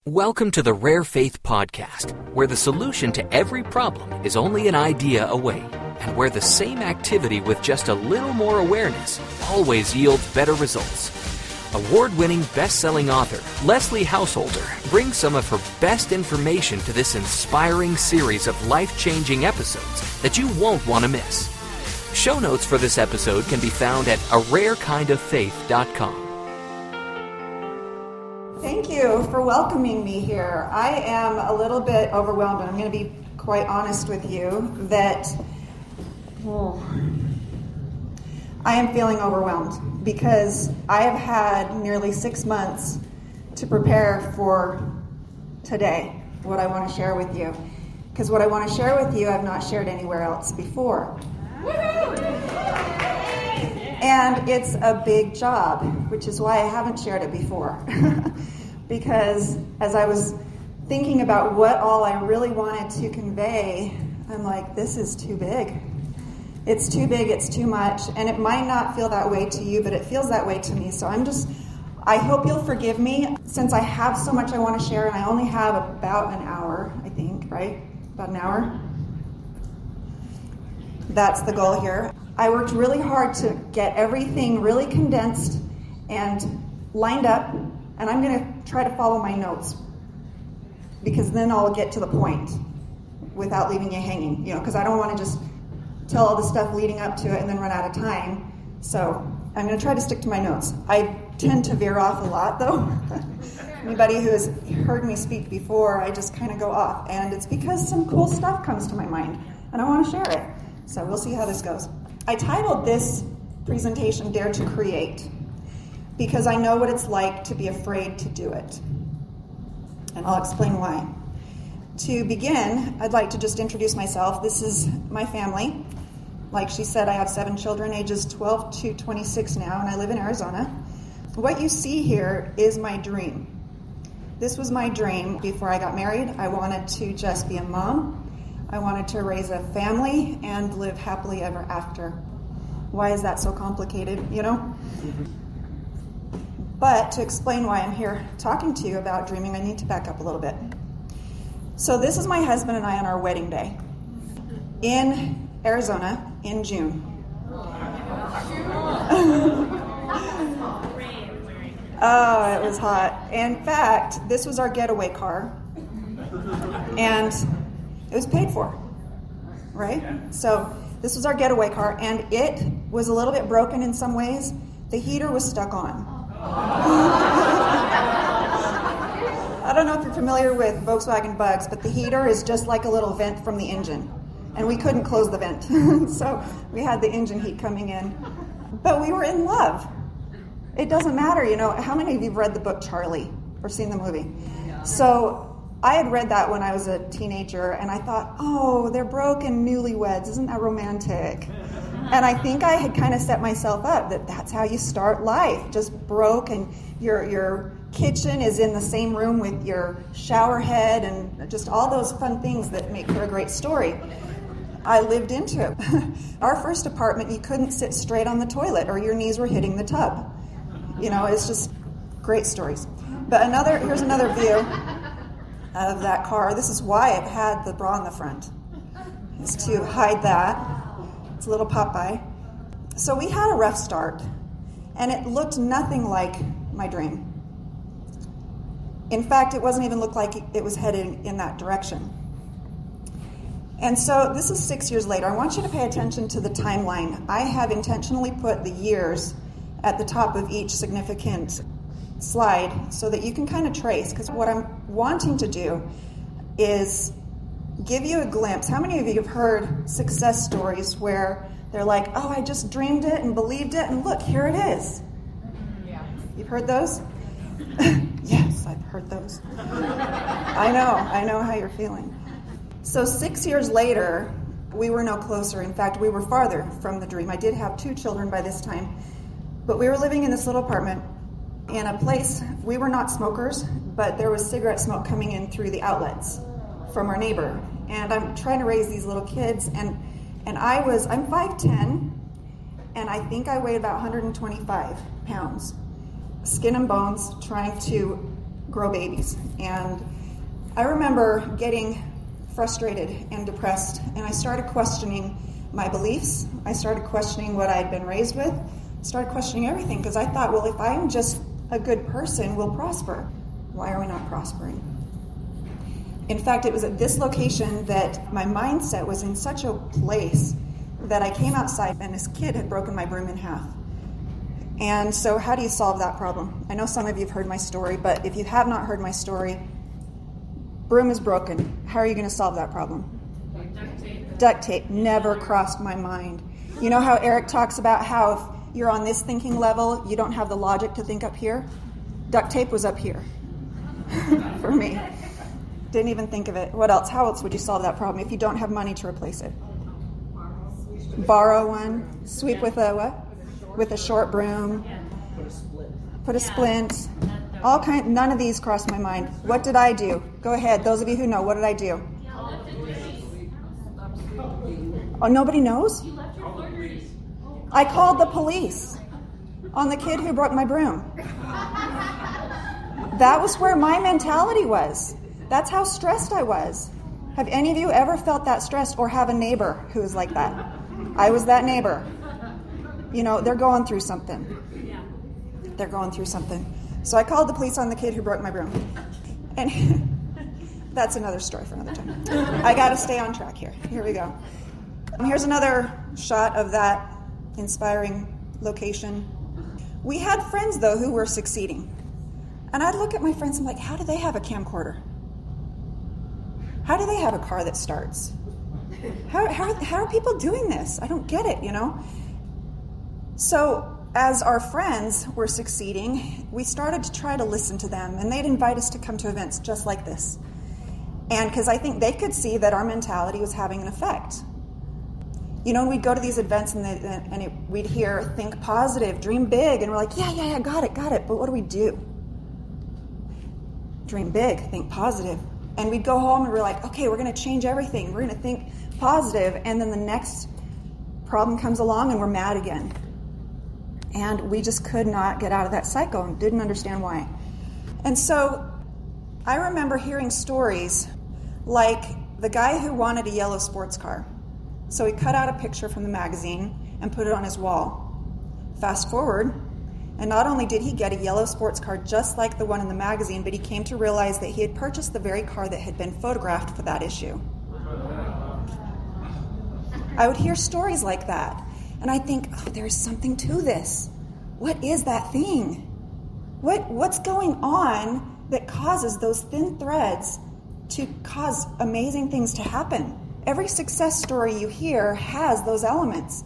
Welcome to the Rare Faith Podcast, where the solution to every problem is only an idea away, and where the same activity with just a little more awareness always yields better results. Award-winning best-selling author Leslie Householder brings some of her best information to this inspiring series of life-changing episodes that you won't want to miss. Show notes for this episode can be found at ararekindoffaith.com. Thank you for welcoming me here. I am a little bit overwhelmed, and I'm going to be quite honest with you that I am feeling overwhelmed because I have had nearly 6 months to prepare for today, what I want to share with you. Because what I want to share with you, I've not shared anywhere else before. And it's a big job, which is why I haven't shared it before. Because as I was thinking about what all I really wanted to convey, I'm like, this is too big. It's too big, it's too much, and it might not feel that way to you, but it feels that way to me. So I hope you'll forgive me, since I have so much I want to share, and I only have about an hour, I think, right? About an hour? That's the goal here. I worked really hard to get everything really condensed and lined up, and I'm going to try to follow my notes, because then I'll get to the point without leaving you hanging, because I don't want to just tell all the stuff leading up to it and then run out of time. So I'm going to try to stick to my notes. I tend to veer off a lot, though. Anybody who has heard me speak before, I just kind of go off, and it's because some cool stuff comes to my mind, and I want to share it. So we'll see how this goes. I titled this presentation, Dare to Create, because I know what it's like to be afraid to do it. And I'll explain why. To begin, I'd like to just introduce myself. This is my family. Like she said, I have 7 children, ages 12 to 26 now, and I live in Arizona. What you see here is my dream. This was my dream before I got married. I wanted to just be a mom. I wanted to raise a family and live happily ever after. Why is that so complicated, But to explain why I'm here talking to you about dreaming, I need to back up a little bit. So this is my husband and I on our wedding day in Arizona in June. Oh, it was hot. In fact, this was our getaway car, and it was paid for, right? So this was our getaway car, and it was a little bit broken in some ways. The heater was stuck on. I don't know if you're familiar with Volkswagen Bugs, but the heater is just like a little vent from the engine, and we couldn't close the vent. So we had the engine heat coming in. But we were in love. It doesn't matter, How many of you have read the book Charlie or seen the movie? So I had read that when I was a teenager, and I thought, oh, they're broken newlyweds. Isn't that romantic? And I think I had kind of set myself up that's how you start life, just broke, and your kitchen is in the same room with your shower head, and just all those fun things that make for a great story. I lived into it. Our first apartment, you couldn't sit straight on the toilet, or your knees were hitting the tub. It's just great stories. But here's another view of that car. This is why it had the bra in the front. It's to hide that. It's a little Popeye. So we had a rough start, and it looked nothing like my dream. In fact, it wasn't even look like it was heading in that direction. And so this is 6 years later. I want you to pay attention to the timeline. I have intentionally put the years at the top of each significant slide so that you can kind of trace, because what I'm wanting to do is give you a glimpse. How many of you have heard success stories where they're like, oh, I just dreamed it and believed it, and look, here it is? Yeah. You've heard those? Yes, I've heard those. I know how you're feeling. So 6 years later, we were no closer. In fact, we were farther from the dream. I did have 2 children by this time, but we were living in this little apartment in a place. We were not smokers, but there was cigarette smoke coming in through the outlets from our neighbor. And I'm trying to raise these little kids, and I'm 5'10", and I think I weighed about 125 pounds. Skin and bones, trying to grow babies. And I remember getting frustrated and depressed, and I started questioning my beliefs. I started questioning what I had been raised with. I started questioning everything, because I thought, well, if I'm just a good person, we'll prosper. Why are we not prospering? In fact, it was at this location that my mindset was in such a place that I came outside and this kid had broken my broom in half. And so how do you solve that problem? I know some of you have heard my story, but if you have not heard my story, broom is broken. How are you going to solve that problem? Duct tape. Duct tape never crossed my mind. You know how Eric talks about how if you're on this thinking level, you don't have the logic to think up here? Duct tape was up here for me. Didn't even think of it. What else? How else would you solve that problem if you don't have money to replace it? Borrow one. Sweep with a what? With a short broom. Put a splint. All kind. None of these crossed my mind. What did I do? Go ahead. Those of you who know, what did I do? Oh, nobody knows? I called the police on the kid who broke my broom. That was where my mentality was. That's how stressed I was. Have any of you ever felt that stressed or have a neighbor who is like that? I was that neighbor. You know, they're going through something. They're going through something. So I called the police on the kid who broke my broom. And that's another story for another time. I got to stay on track here. Here we go. Here's another shot of that inspiring location. We had friends, though, who were succeeding. And I'd look at my friends and I'm like, how do they have a camcorder? How do they have a car that starts? How are people doing this? I don't get it, you know? So as our friends were succeeding, we started to try to listen to them, and they'd invite us to come to events just like this. And because I think they could see that our mentality was having an effect. You know, we'd go to these events and we'd hear, think positive, dream big, and we're like, yeah, got it. But what do we do? Dream big, think positive. And we'd go home and we're like, okay, we're going to change everything. We're going to think positive. And then the next problem comes along and we're mad again. And we just could not get out of that cycle and didn't understand why. And so I remember hearing stories like the guy who wanted a yellow sports car. So he cut out a picture from the magazine and put it on his wall. Fast forward, and not only did he get a yellow sports car just like the one in the magazine, but he came to realize that he had purchased the very car that had been photographed for that issue. I would hear stories like that, and I think, oh, there's something to this. What is that thing? What's going on that causes those thin threads to cause amazing things to happen? Every success story you hear has those elements.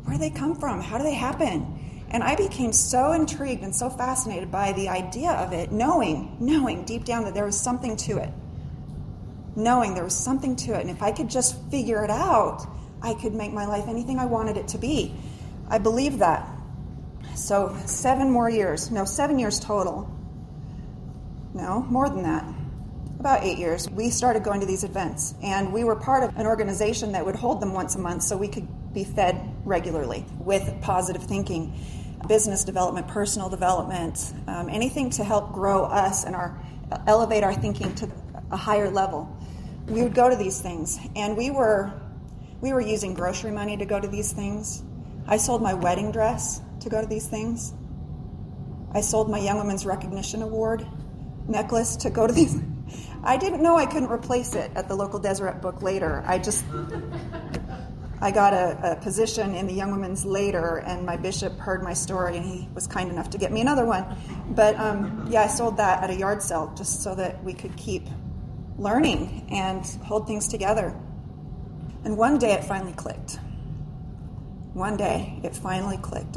Where do they come from? How do they happen? And I became so intrigued and so fascinated by the idea of it, knowing deep down that there was something to it. Knowing there was something to it. And if I could just figure it out, I could make my life anything I wanted it to be. I believe that. So 7 years total. No, more than that. About 8 years. We started going to these events. And we were part of an organization that would hold them once a month so we could be fed regularly with positive thinking, business development, personal development, anything to help grow us and elevate our thinking to a higher level. We would go to these things, and we were using grocery money to go to these things. I sold my wedding dress to go to these things. I sold my Young Women's Recognition Award necklace to go to these. I didn't know I couldn't replace it at the local Deseret book later. I got a position in the Young Women's later, and my bishop heard my story, and he was kind enough to get me another one. But I sold that at a yard sale just so that we could keep learning and hold things together. And one day it finally clicked.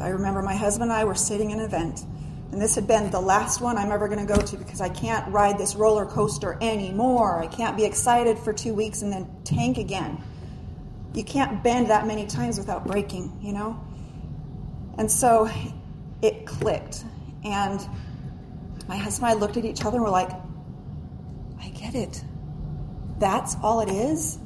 I remember my husband and I were sitting in an event, and this had been the last one I'm ever going to go to because I can't ride this roller coaster anymore. I can't be excited for 2 weeks and then tank again. You can't bend that many times without breaking, you know? And so it clicked. And my husband and I looked at each other and were like, I get it. That's all it is?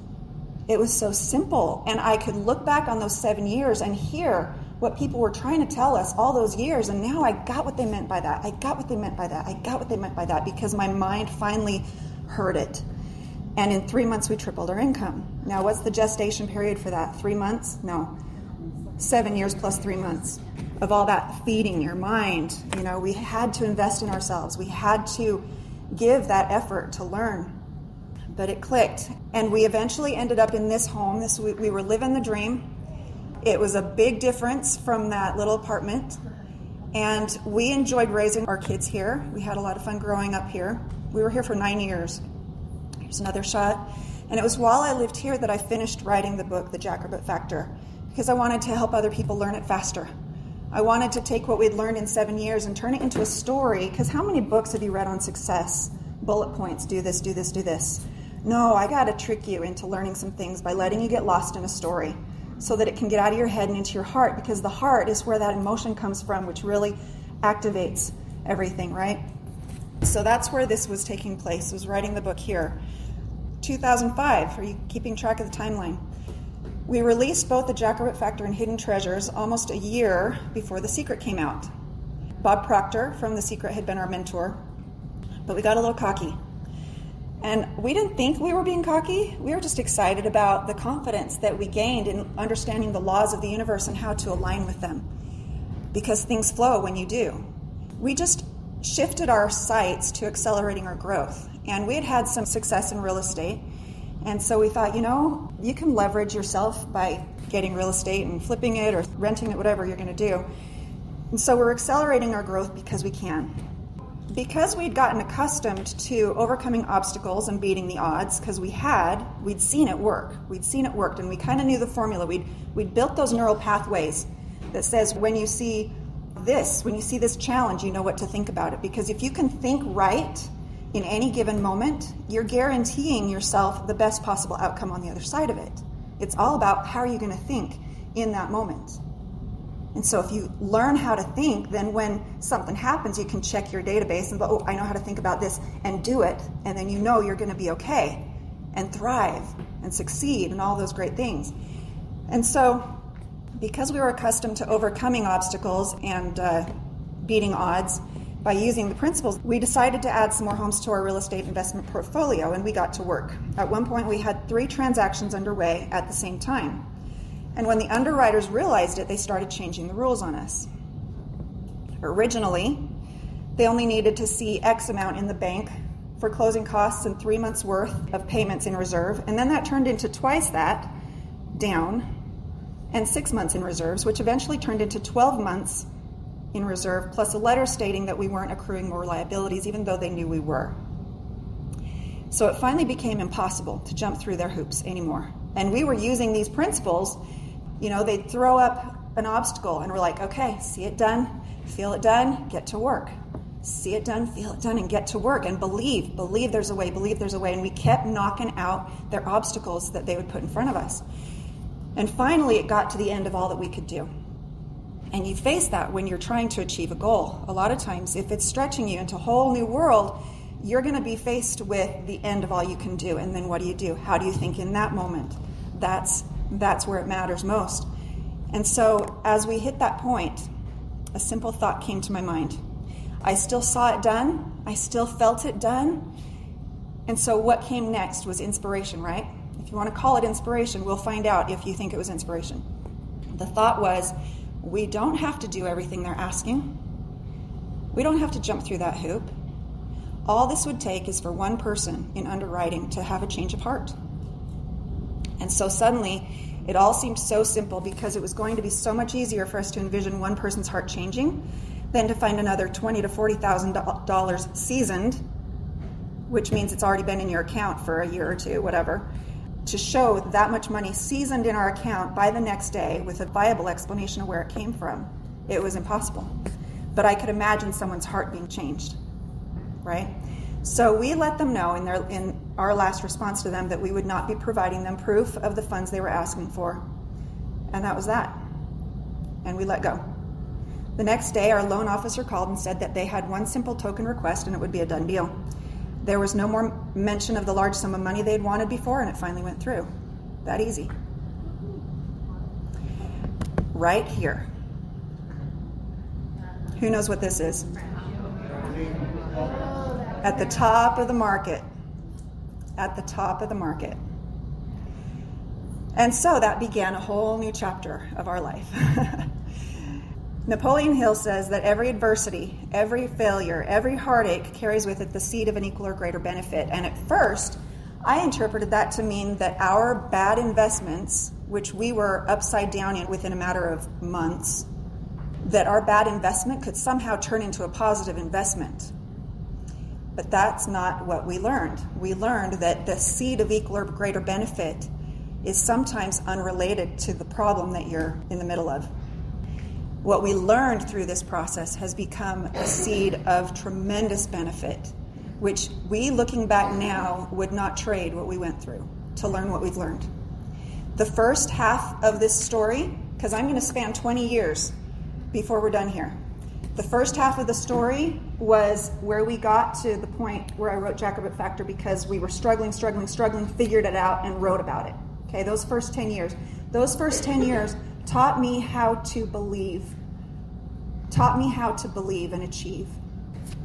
It was so simple. And I could look back on those 7 years and hear what people were trying to tell us all those years, and now I got what they meant by that. I got what they meant by that. I got what they meant by that, because my mind finally heard it. And in 3 months, we tripled our income. Now, what's the gestation period for that? 3 months? No. 7 years plus 3 months of all that feeding your mind. We had to invest in ourselves. We had to give that effort to learn. But it clicked. And we eventually ended up in this home. We were living the dream. It was a big difference from that little apartment. And we enjoyed raising our kids here. We had a lot of fun growing up here. We were here for 9 years. Here's another shot. And it was while I lived here that I finished writing the book, The Jackrabbit Factor, because I wanted to help other people learn it faster. I wanted to take what we'd learned in 7 years and turn it into a story, because how many books have you read on success? Bullet points, do this, do this, do this. No, I got to trick you into learning some things by letting you get lost in a story so that it can get out of your head and into your heart, because the heart is where that emotion comes from, which really activates everything, right? So that's where this was taking place, was writing the book here. 2005, are you keeping track of the timeline? We released both The Jackrabbit Factor and Hidden Treasures almost a year before The Secret came out. Bob Proctor from The Secret had been our mentor, but we got a little cocky. And we didn't think we were being cocky. We were just excited about the confidence that we gained in understanding the laws of the universe and how to align with them, because things flow when you do. We just shifted our sights to accelerating our growth. And we had had some success in real estate. And so we thought, you can leverage yourself by getting real estate and flipping it or renting it, whatever you're going to do. And so we're accelerating our growth because we can. Because we'd gotten accustomed to overcoming obstacles and beating the odds, because we'd seen it work. We'd seen it worked, and we kind of knew the formula. We'd built those neural pathways that says when you see this challenge, you know what to think about it. Because if you can think right in any given moment, you're guaranteeing yourself the best possible outcome on the other side of it. It's all about how are you going to think in that moment. And so if you learn how to think, then when something happens, you can check your database and go, I know how to think about this, and do it. And then you're going to be okay and thrive and succeed and all those great things. And so because we were accustomed to overcoming obstacles and beating odds by using the principles, we decided to add some more homes to our real estate investment portfolio, and we got to work. At one point, we had 3 transactions underway at the same time. And when the underwriters realized it, they started changing the rules on us. Originally, they only needed to see X amount in the bank for closing costs and 3 months' worth of payments in reserve, and then that turned into twice that down, and 6 months in reserves, which eventually turned into 12 months in reserve, plus a letter stating that we weren't accruing more liabilities, even though they knew we were. So it finally became impossible to jump through their hoops anymore. And we were using these principles. They'd throw up an obstacle, and we're like, okay, see it done, feel it done, get to work. See it done, feel it done, and get to work. And believe there's a way, believe there's a way. And we kept knocking out their obstacles that they would put in front of us. And finally, it got to the end of all that we could do. And you face that when you're trying to achieve a goal. A lot of times, if it's stretching you into a whole new world, you're going to be faced with the end of all you can do. And then what do? How do you think in that moment? That's where it matters most. And so as we hit that point, a simple thought came to my mind. I still saw it done. I still felt it done. And so what came next was inspiration, right? If you want to call it inspiration, we'll find out if you think it was inspiration. The thought was, we don't have to do everything they're asking. We don't have to jump through that hoop. All this would take is for one person in underwriting to have a change of heart. And so suddenly, it all seemed so simple, because it was going to be so much easier for us to envision one person's heart changing than to find another $20,000 to $40,000 seasoned, which means it's already been in your account for a year or two, whatever, to show that much money seasoned in our account by the next day with a viable explanation of where it came from. It was impossible. But I could imagine someone's heart being changed, right? So we let them know in our last response to them that we would not be providing them proof of the funds they were asking for. And that was that. And we let go. The next day, our loan officer called and said that they had one simple token request and it would be a done deal. There was no more mention of the large sum of money they'd wanted before, and it finally went through. That easy. Right here. Who knows what this is? At the top of the market. At the top of the market. And so that began a whole new chapter of our life. Napoleon Hill says that every adversity, every failure, every heartache carries with it the seed of an equal or greater benefit. And at first, I interpreted that to mean that our bad investments, which we were upside down in within a matter of months, that our bad investment could somehow turn into a positive investment. But that's not what we learned. We learned that the seed of equal or greater benefit is sometimes unrelated to the problem that you're in the middle of. What we learned through this process has become a seed of tremendous benefit, which we, looking back now, would not trade what we went through to learn what we've learned. The first half of this story, because I'm going to span 20 years before we're done here. The first half of the story was where we got to the point where I wrote Jacobite Factor because we were struggling, figured it out, and wrote about it. Okay, those first 10 years. Those first 10 years taught me how to believe. Taught me how to believe and achieve.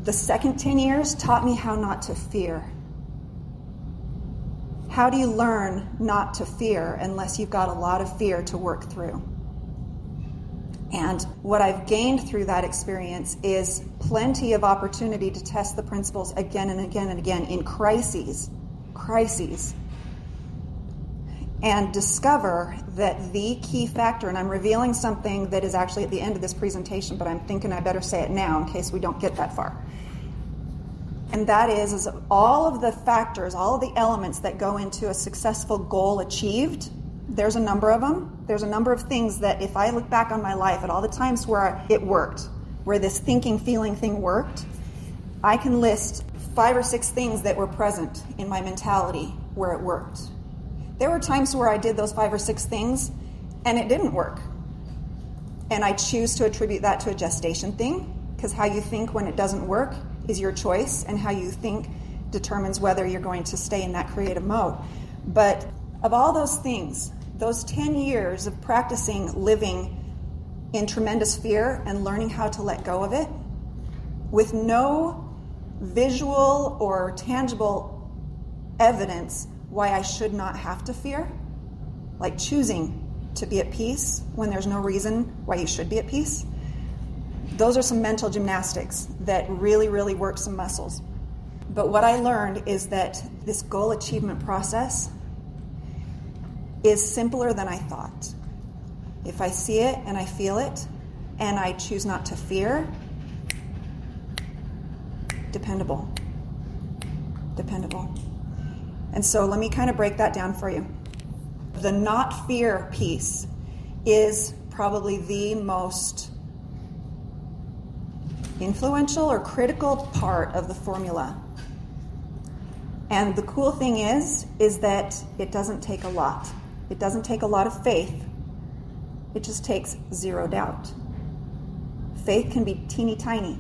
The second 10 years taught me how not to fear. How do you learn not to fear unless you've got a lot of fear to work through? And what I've gained through that experience is plenty of opportunity to test the principles again and again and again in crises, and discover that the key factor, and I'm revealing something that is actually at the end of this presentation, but I'm thinking I better say it now in case we don't get that far. And that is all of the factors, all of the elements that go into a successful goal achieved. There's a number of them. There's a number of things that if I look back on my life at all the times where it worked, where this thinking, feeling thing worked, I can list 5 or 6 things that were present in my mentality where it worked. There were times where I did those 5 or 6 things and it didn't work. And I choose to attribute that to a gestation thing, because how you think when it doesn't work is your choice, and how you think determines whether you're going to stay in that creative mode. But of all those things, those 10 years of practicing living in tremendous fear and learning how to let go of it, with no visual or tangible evidence why I should not have to fear, like choosing to be at peace when there's no reason why you should be at peace. Those are some mental gymnastics that really, really work some muscles. But what I learned is that this goal achievement process is simpler than I thought. If I see it and I feel it and I choose not to fear, dependable. And so let me kind of break that down for you. The not fear piece is probably the most influential or critical part of the formula. And the cool thing is that it doesn't take a lot. It doesn't take a lot of faith. It just takes zero doubt. Faith can be teeny tiny,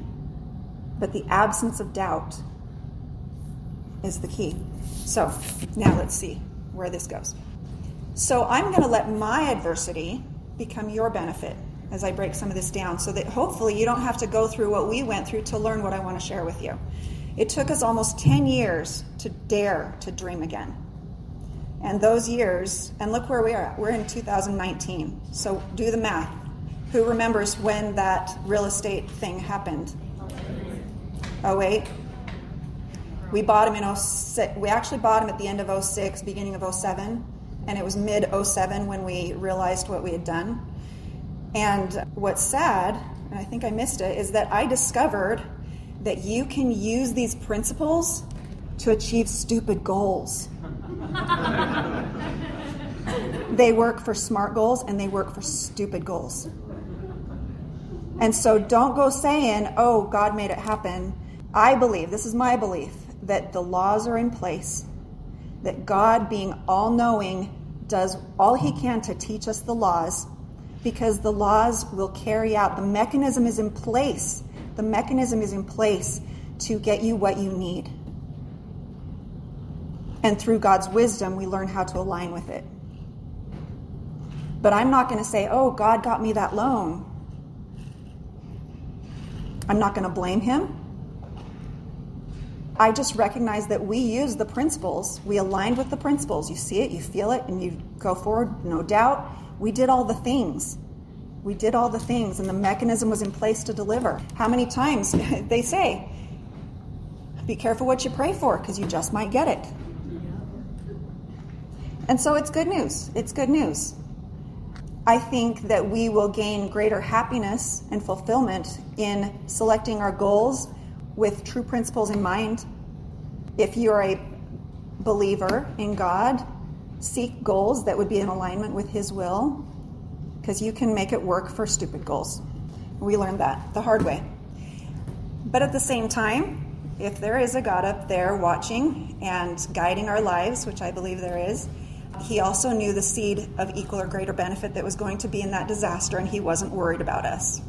but the absence of doubt is the key. So now let's see where this goes. So I'm going to let my adversity become your benefit as I break some of this down, so that hopefully you don't have to go through what we went through to learn what I want to share with you. It took us almost 10 years to dare to dream again. And those years, and look where we are at. We're in 2019. So do the math. Who remembers when that real estate thing happened? 08? We bought them in 06. We actually bought them at the end of 06, beginning of 07. And it was mid-07 when we realized what we had done. And what's sad, and I think I missed it, is that I discovered that you can use these principles to achieve stupid goals. They work for smart goals and they work for stupid goals. And so don't go saying, oh, God made it happen. I believe, this is my belief, that the laws are in place, that God, being all-knowing, does all he can to teach us the laws, because the laws will carry out. The mechanism is in place. The mechanism is in place to get you what you need. And through God's wisdom, we learn how to align with it. But I'm not going to say, oh, God got me that loan. I'm not going to blame him. I just recognize that we use the principles. We aligned with the principles. You see it, you feel it, and you go forward, no doubt. We did all the things. We did all the things, and the mechanism was in place to deliver. How many times they say, be careful what you pray for, because you just might get it. And so it's good news. It's good news. I think that we will gain greater happiness and fulfillment in selecting our goals with true principles in mind. If you're a believer in God, seek goals that would be in alignment with His will, because you can make it work for stupid goals. We learned that the hard way. But at the same time, if there is a God up there watching and guiding our lives, which I believe there is, He also knew the seed of equal or greater benefit that was going to be in that disaster, and He wasn't worried about us.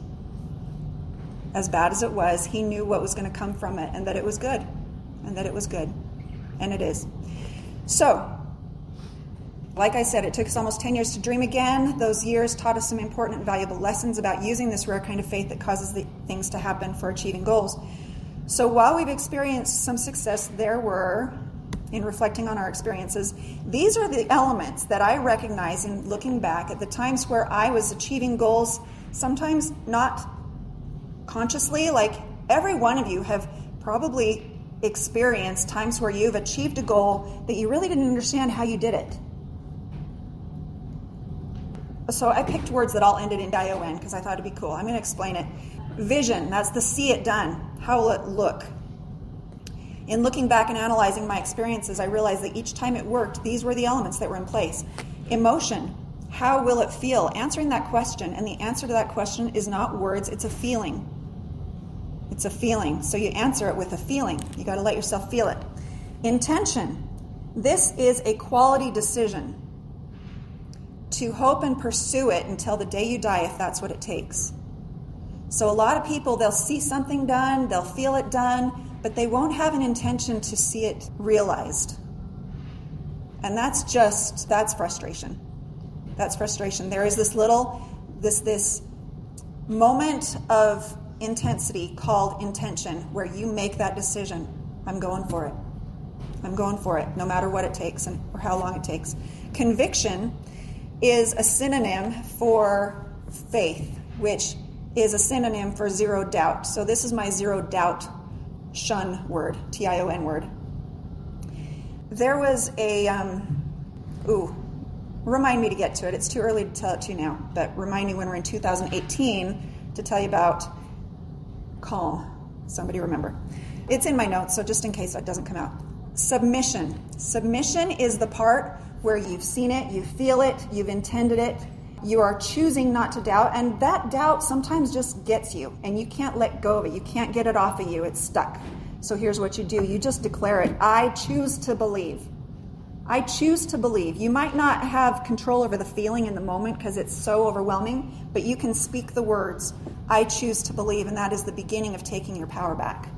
As bad as it was, He knew what was going to come from it, and that it was good. And that it was good. And it is. So, like I said, it took us almost 10 years to dream again. Those years taught us some important and valuable lessons about using this rare kind of faith that causes the things to happen for achieving goals. So while we've experienced some success, there were, in reflecting on our experiences, these are the elements that I recognize in looking back at the times where I was achieving goals, sometimes not consciously. Like every one of you have probably experienced times where you've achieved a goal that you really didn't understand how you did it. So I picked words that all ended in ION because I thought it'd be cool. I'm going to explain it. Vision, that's the see it done. How will it look? In looking back and analyzing my experiences, I realized that each time it worked, these were the elements that were in place. Emotion, how will it feel? Answering that question, and the answer to that question is not words, it's a feeling. It's a feeling. So you answer it with a feeling. You got to let yourself feel it. Intention, this is a quality decision. To hope and pursue it until the day you die, if that's what it takes. So a lot of people, they'll see something done, they'll feel it done, but they won't have an intention to see it realized. And that's frustration. That's frustration. There is this moment of intensity called intention where you make that decision. I'm going for it. I'm going for it, no matter what it takes or how long it takes. Conviction is a synonym for faith, which is a synonym for zero doubt. So this is my zero doubt shun word, TION word. There was remind me to get to it. It's too early to tell it to you now, but remind me when we're in 2018 to tell you about calm. Somebody remember. It's in my notes, so just in case that doesn't come out. Submission. Submission is the part where you've seen it, you feel it, you've intended it, you are choosing not to doubt, and that doubt sometimes just gets you, and you can't let go of it. You can't get it off of you. It's stuck. So here's what you do. You just declare it. I choose to believe. I choose to believe. You might not have control over the feeling in the moment because it's so overwhelming, but you can speak the words, I choose to believe, and that is the beginning of taking your power back.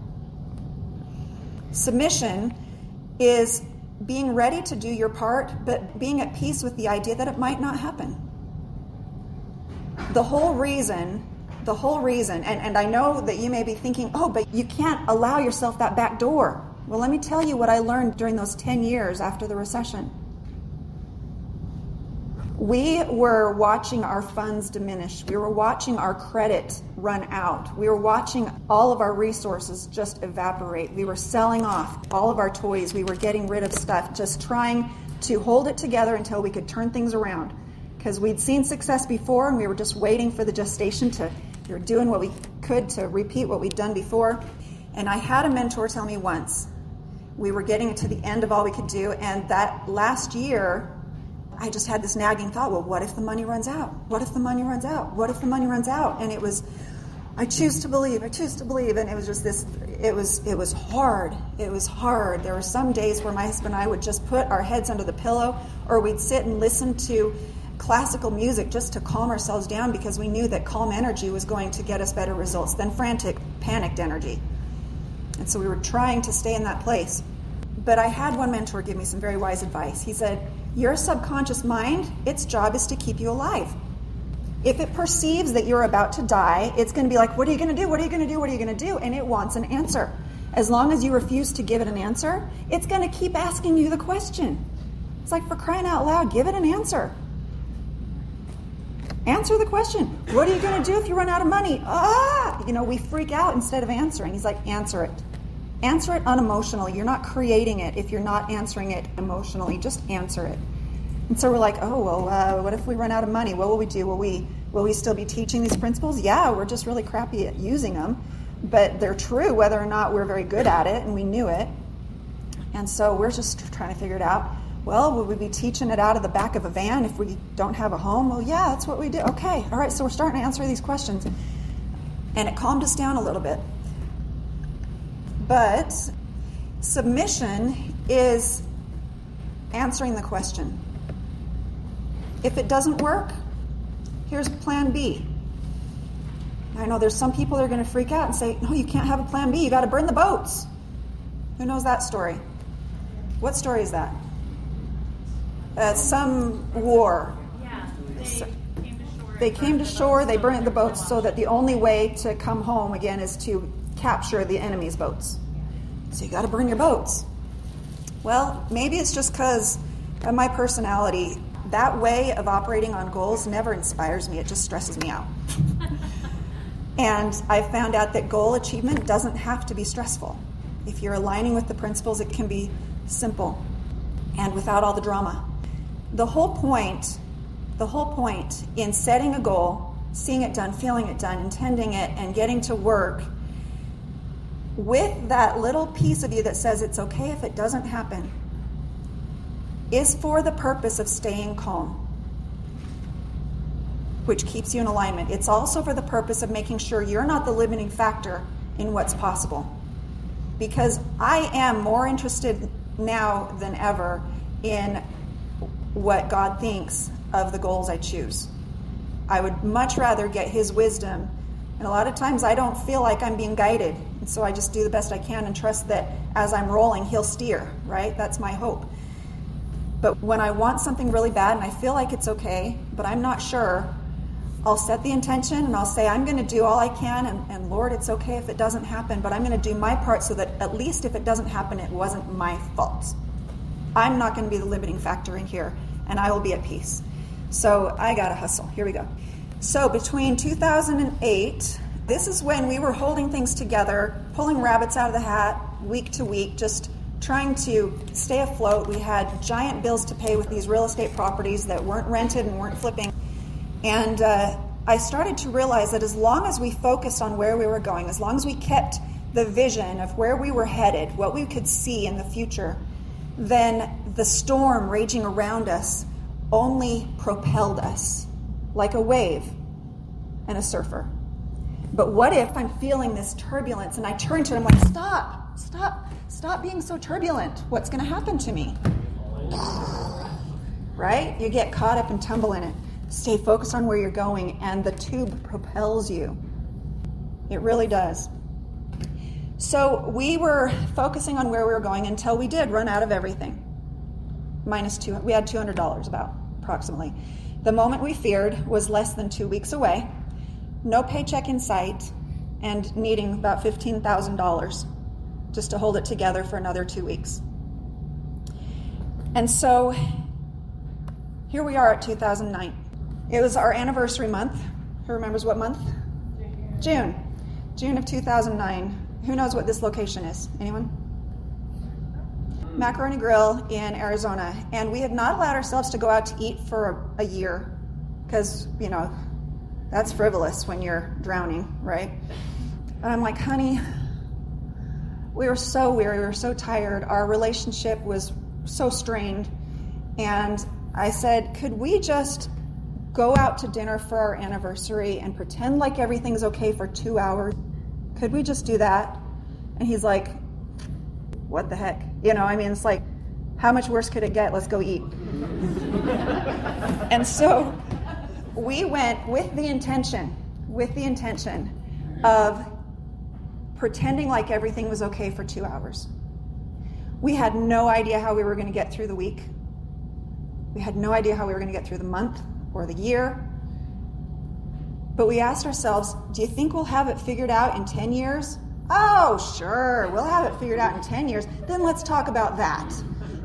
Submission is being ready to do your part, but being at peace with the idea that it might not happen. The whole reason, and I know that you may be thinking, oh, but you can't allow yourself that back door. Well, let me tell you what I learned during those 10 years after the recession. We were watching our funds diminish. We were watching our credit run out. We were watching all of our resources just evaporate. We were selling off all of our toys. We were getting rid of stuff, just trying to hold it together until we could turn things around. Because we'd seen success before, and we were just waiting for the gestation we were doing what we could to repeat what we'd done before. And I had a mentor tell me once, we were getting to the end of all we could do, and that last year, I just had this nagging thought, well, what if the money runs out? What if the money runs out? What if the money runs out? And it was, I choose to believe, and it was just this, it was hard. It was hard. There were some days where my husband and I would just put our heads under the pillow, or we'd sit and listen to classical music just to calm ourselves down, because we knew that calm energy was going to get us better results than frantic, panicked energy. And so we were trying to stay in that place. But I had one mentor give me some very wise advice. He said, your subconscious mind, its job is to keep you alive. If it perceives that you're about to die, it's going to be like, what are you going to do? What are you going to do? What are you going to do? And it wants an answer. As long as you refuse to give it an answer, it's going to keep asking you the question. It's like, for crying out loud, give it an answer. Answer the question. What are you going to do if you run out of money? We freak out instead of answering. He's like, answer it. Answer it unemotionally. You're not creating it if you're not answering it emotionally. Just answer it. And so we're like, what if we run out of money? What will we do? Will we still be teaching these principles? Yeah, we're just really crappy at using them. But they're true whether or not we're very good at it, and we knew it. And so we're just trying to figure it out. Well, will we be teaching it out of the back of a van if we don't have a home? Well, yeah, that's what we do. Okay, all right, so we're starting to answer these questions. And it calmed us down a little bit. But submission is answering the question. If it doesn't work, here's plan B. I know there's some people that are going to freak out and say, no, you can't have a plan B. You got to burn the boats. Who knows that story? What story is that? Some war. Yeah, they came to shore, they burned the boats so that the only way to come home again is to capture the enemy's boats. So you got to burn your boats. Well, maybe it's just because of my personality. That way of operating on goals never inspires me. It just stresses me out. And I found out that goal achievement doesn't have to be stressful. If you're aligning with the principles, it can be simple and without all the drama. The whole point in setting a goal, seeing it done, feeling it done, intending it, and getting to work with that little piece of you that says it's okay if it doesn't happen, is for the purpose of staying calm, which keeps you in alignment. It's also for the purpose of making sure you're not the limiting factor in what's possible. Because I am more interested now than ever in what God thinks of the goals I choose. I would much rather get his wisdom. And a lot of times I don't feel like I'm being guided. And so I just do the best I can and trust that as I'm rolling, he'll steer, right? That's my hope. But when I want something really bad and I feel like it's okay, but I'm not sure, I'll set the intention and I'll say, I'm going to do all I can, and Lord, it's okay if it doesn't happen, but I'm going to do my part so that at least if it doesn't happen, it wasn't my fault. I'm not going to be the limiting factor in here, and I will be at peace. So I got to hustle. Here we go. So between 2008, this is when we were holding things together, pulling rabbits out of the hat week to week, just trying to stay afloat. We had giant bills to pay with these real estate properties that weren't rented and weren't flipping. And I started to realize that as long as we focused on where we were going, as long as we kept the vision of where we were headed, what we could see in the future, then the storm raging around us only propelled us like a wave and a surfer. But what if I'm feeling this turbulence and I turn to it and I'm like, stop being so turbulent. What's going to happen to me? Right? You get caught up and tumble in it. Stay focused on where you're going, and the tube propels you. It really does. So we were focusing on where we were going until we did run out of everything. We had $200 about, approximately. The moment we feared was less than 2 weeks away, no paycheck in sight, and needing about $15,000 just to hold it together for another 2 weeks. And so here we are at 2009. It was our anniversary month. Who remembers what month? June of 2009. Who knows what this location is? Anyone? Macaroni Grill in Arizona. And we had not allowed ourselves to go out to eat for a year because, that's frivolous when you're drowning, right? And I'm like, honey, we were so weary. We were so tired. Our relationship was so strained. And I said, could we just go out to dinner for our anniversary and pretend like everything's okay for 2 hours? Could we just do that? And he's like, what the heck? It's like, how much worse could it get? Let's go eat. And so we went with the intention of pretending like everything was okay for 2 hours. We had no idea how we were going to get through the week. We had no idea how we were going to get through the month or the year. But we asked ourselves, do you think we'll have it figured out in 10 years? Oh, sure, we'll have it figured out in 10 years. Then let's talk about that.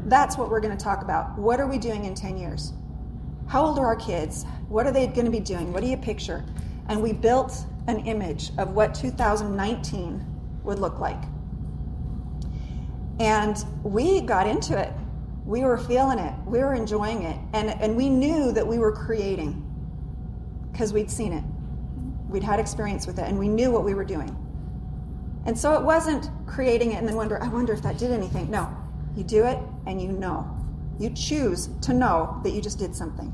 That's what we're going to talk about. What are we doing in 10 years? How old are our kids? What are they going to be doing? What do you picture? And we built an image of what 2019 would look like. And we got into it. We were feeling it. We were enjoying it. And we knew that we were creating because we'd seen it. We'd had experience with it, and we knew what we were doing. And so it wasn't creating it and then I wonder if that did anything. No, you do it and you know. You choose to know that you just did something.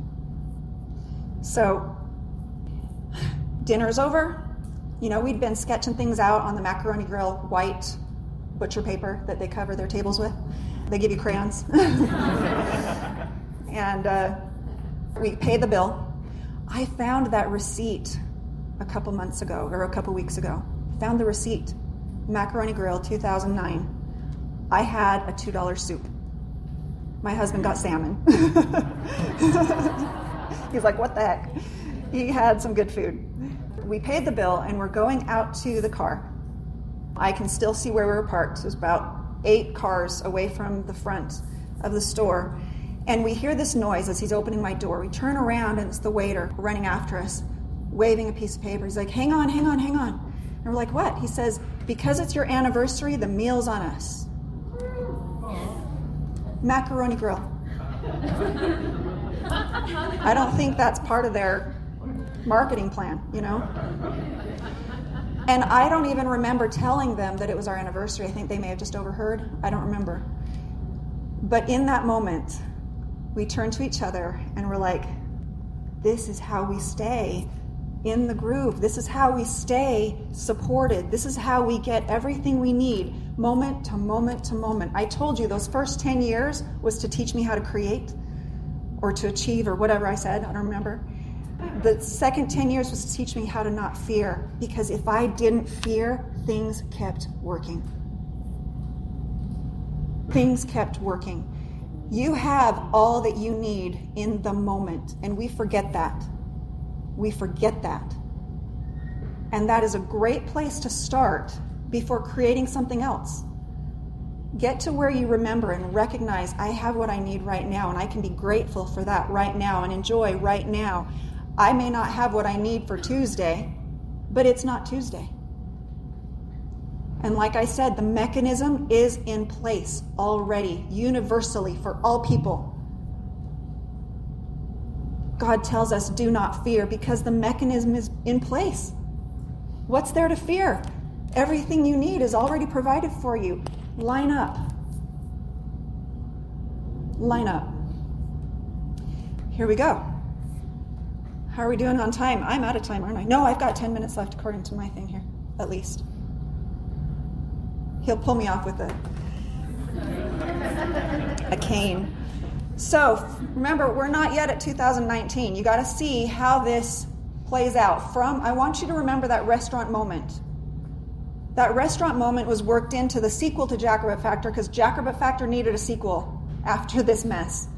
So dinner's over. You know, we'd been sketching things out on the macaroni grill, white butcher paper that they cover their tables with. They give you crayons. And we paid the bill. I found that receipt a couple weeks ago. Found the receipt. Macaroni Grill, 2009. I had a $2 soup. My husband got salmon. He's like, what the heck? He had some good food. We paid the bill and we're going out to the car. I can still see where we were parked. It was about 8 cars away from the front of the store. And we hear this noise as he's opening my door. We turn around and it's the waiter running after us, waving a piece of paper. He's like, hang on. And we're like, what? He says, because it's your anniversary, the meal's on us. Macaroni Grill. I don't think that's part of their marketing plan, you know? And I don't even remember telling them that it was our anniversary. I think they may have just overheard. I don't remember. But in that moment, we turned to each other and we're like, this is how we stay in the groove. This is how we stay supported. This is how we get everything we need, moment to moment to moment. I told you those first 10 years was to teach me how to create or to achieve or whatever I said. I don't remember. The second 10 years was to teach me how to not fear, because if I didn't fear, things kept working. Things kept working. You have all that you need in the moment, and we forget that. We forget that. And that is a great place to start before creating something else. Get to where you remember and recognize, I have what I need right now, and I can be grateful for that right now and enjoy right now. I may not have what I need for Tuesday, but it's not Tuesday. And like I said, the mechanism is in place already, universally for all people. God tells us, do not fear, because the mechanism is in place. What's there to fear? Everything you need is already provided for you. Line up. Line up. Here we go. How are we doing on time? I'm out of time, aren't I? No, I've got 10 minutes left according to my thing here, at least. He'll pull me off with a cane. So, remember, we're not yet at 2019. You got to see how this plays out. I want you to remember that restaurant moment. That restaurant moment was worked into the sequel to Jackrabbit Factor, because Jackrabbit Factor needed a sequel after this mess.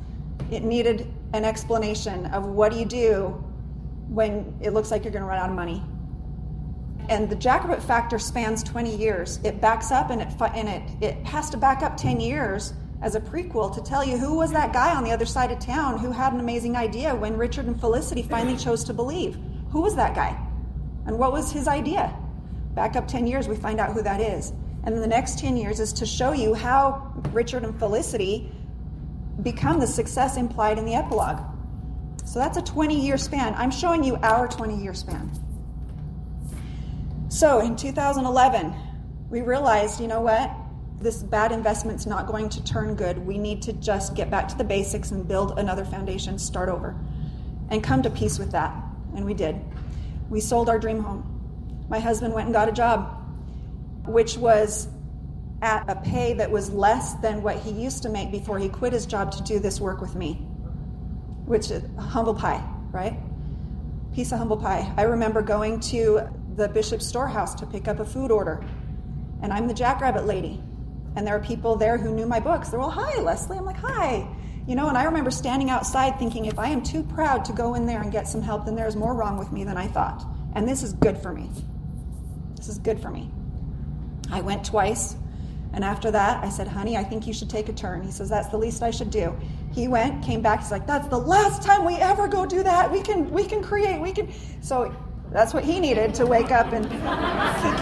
It needed an explanation of what do you do when it looks like you're going to run out of money. And the Jackrabbit Factor spans 20 years. It backs up and it has to back up 10 years as a prequel to tell you who was that guy on the other side of town who had an amazing idea when Richard and Felicity finally chose to believe. Who was that guy? And what was his idea? Back up 10 years, we find out who that is. And then the next 10 years is to show you how Richard and Felicity become the success implied in the epilogue. So that's a 20-year span. I'm showing you our 20-year span. So in 2011, we realized, you know what? This bad investment's not going to turn good. We need to just get back to the basics and build another foundation, start over, and come to peace with that. And we did. We sold our dream home. My husband went and got a job, which was at a pay that was less than what he used to make before he quit his job to do this work with me, which is humble pie, right? Piece of humble pie. I remember going to the Bishop's Storehouse to pick up a food order, and I'm the Jackrabbit lady. And there are people there who knew my books. They're all, hi, Leslie. I'm like, hi. You know, and I remember standing outside thinking, if I am too proud to go in there and get some help, then there's more wrong with me than I thought. and this is good for me. This is good for me. I went twice, and after that, I said, honey, I think you should take a turn. He says, that's the least I should do. He went, came back, he's like, that's the last time we ever go do that. We can create. So that's what he needed to wake up and kick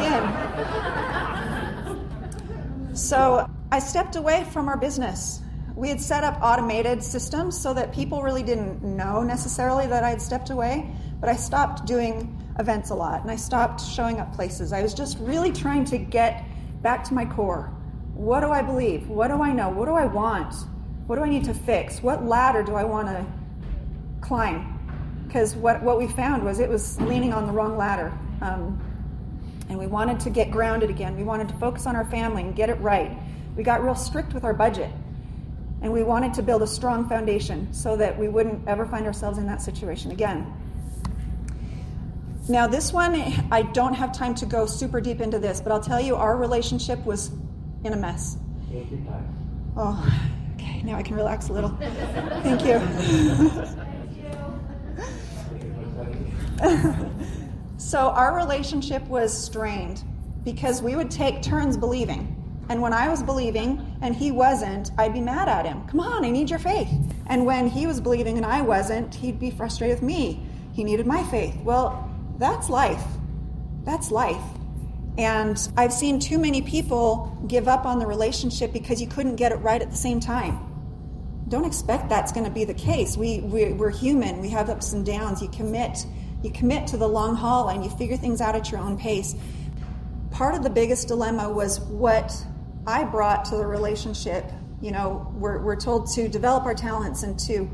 in. So I stepped away from our business. We had set up automated systems so that people really didn't know necessarily that I had stepped away, but I stopped doing events a lot, and I stopped showing up places. I was just really trying to get back to my core. What do I believe? What do I know? What do I want? What do I need to fix? What ladder do I want to climb? Because what we found was it was leaning on the wrong ladder. And we wanted to get grounded again. We wanted to focus on our family and get it right. We got real strict with our budget. And we wanted to build a strong foundation so that we wouldn't ever find ourselves in that situation again. Now this one, I don't have time to go super deep into this, but I'll tell you our relationship was in a mess. Oh, okay, now I can relax a little. Thank you. So our relationship was strained because we would take turns believing. And when I was believing and he wasn't, I'd be mad at him. Come on, I need your faith. And when he was believing and I wasn't, he'd be frustrated with me. He needed my faith. Well, that's life. That's life. And I've seen too many people give up on the relationship because you couldn't get it right at the same time. Don't expect that's going to be the case. We're human. We have ups and downs. You commit to the long haul and you figure things out at your own pace. Part of the biggest dilemma was what I brought to the relationship. You know, we're told to develop our talents and to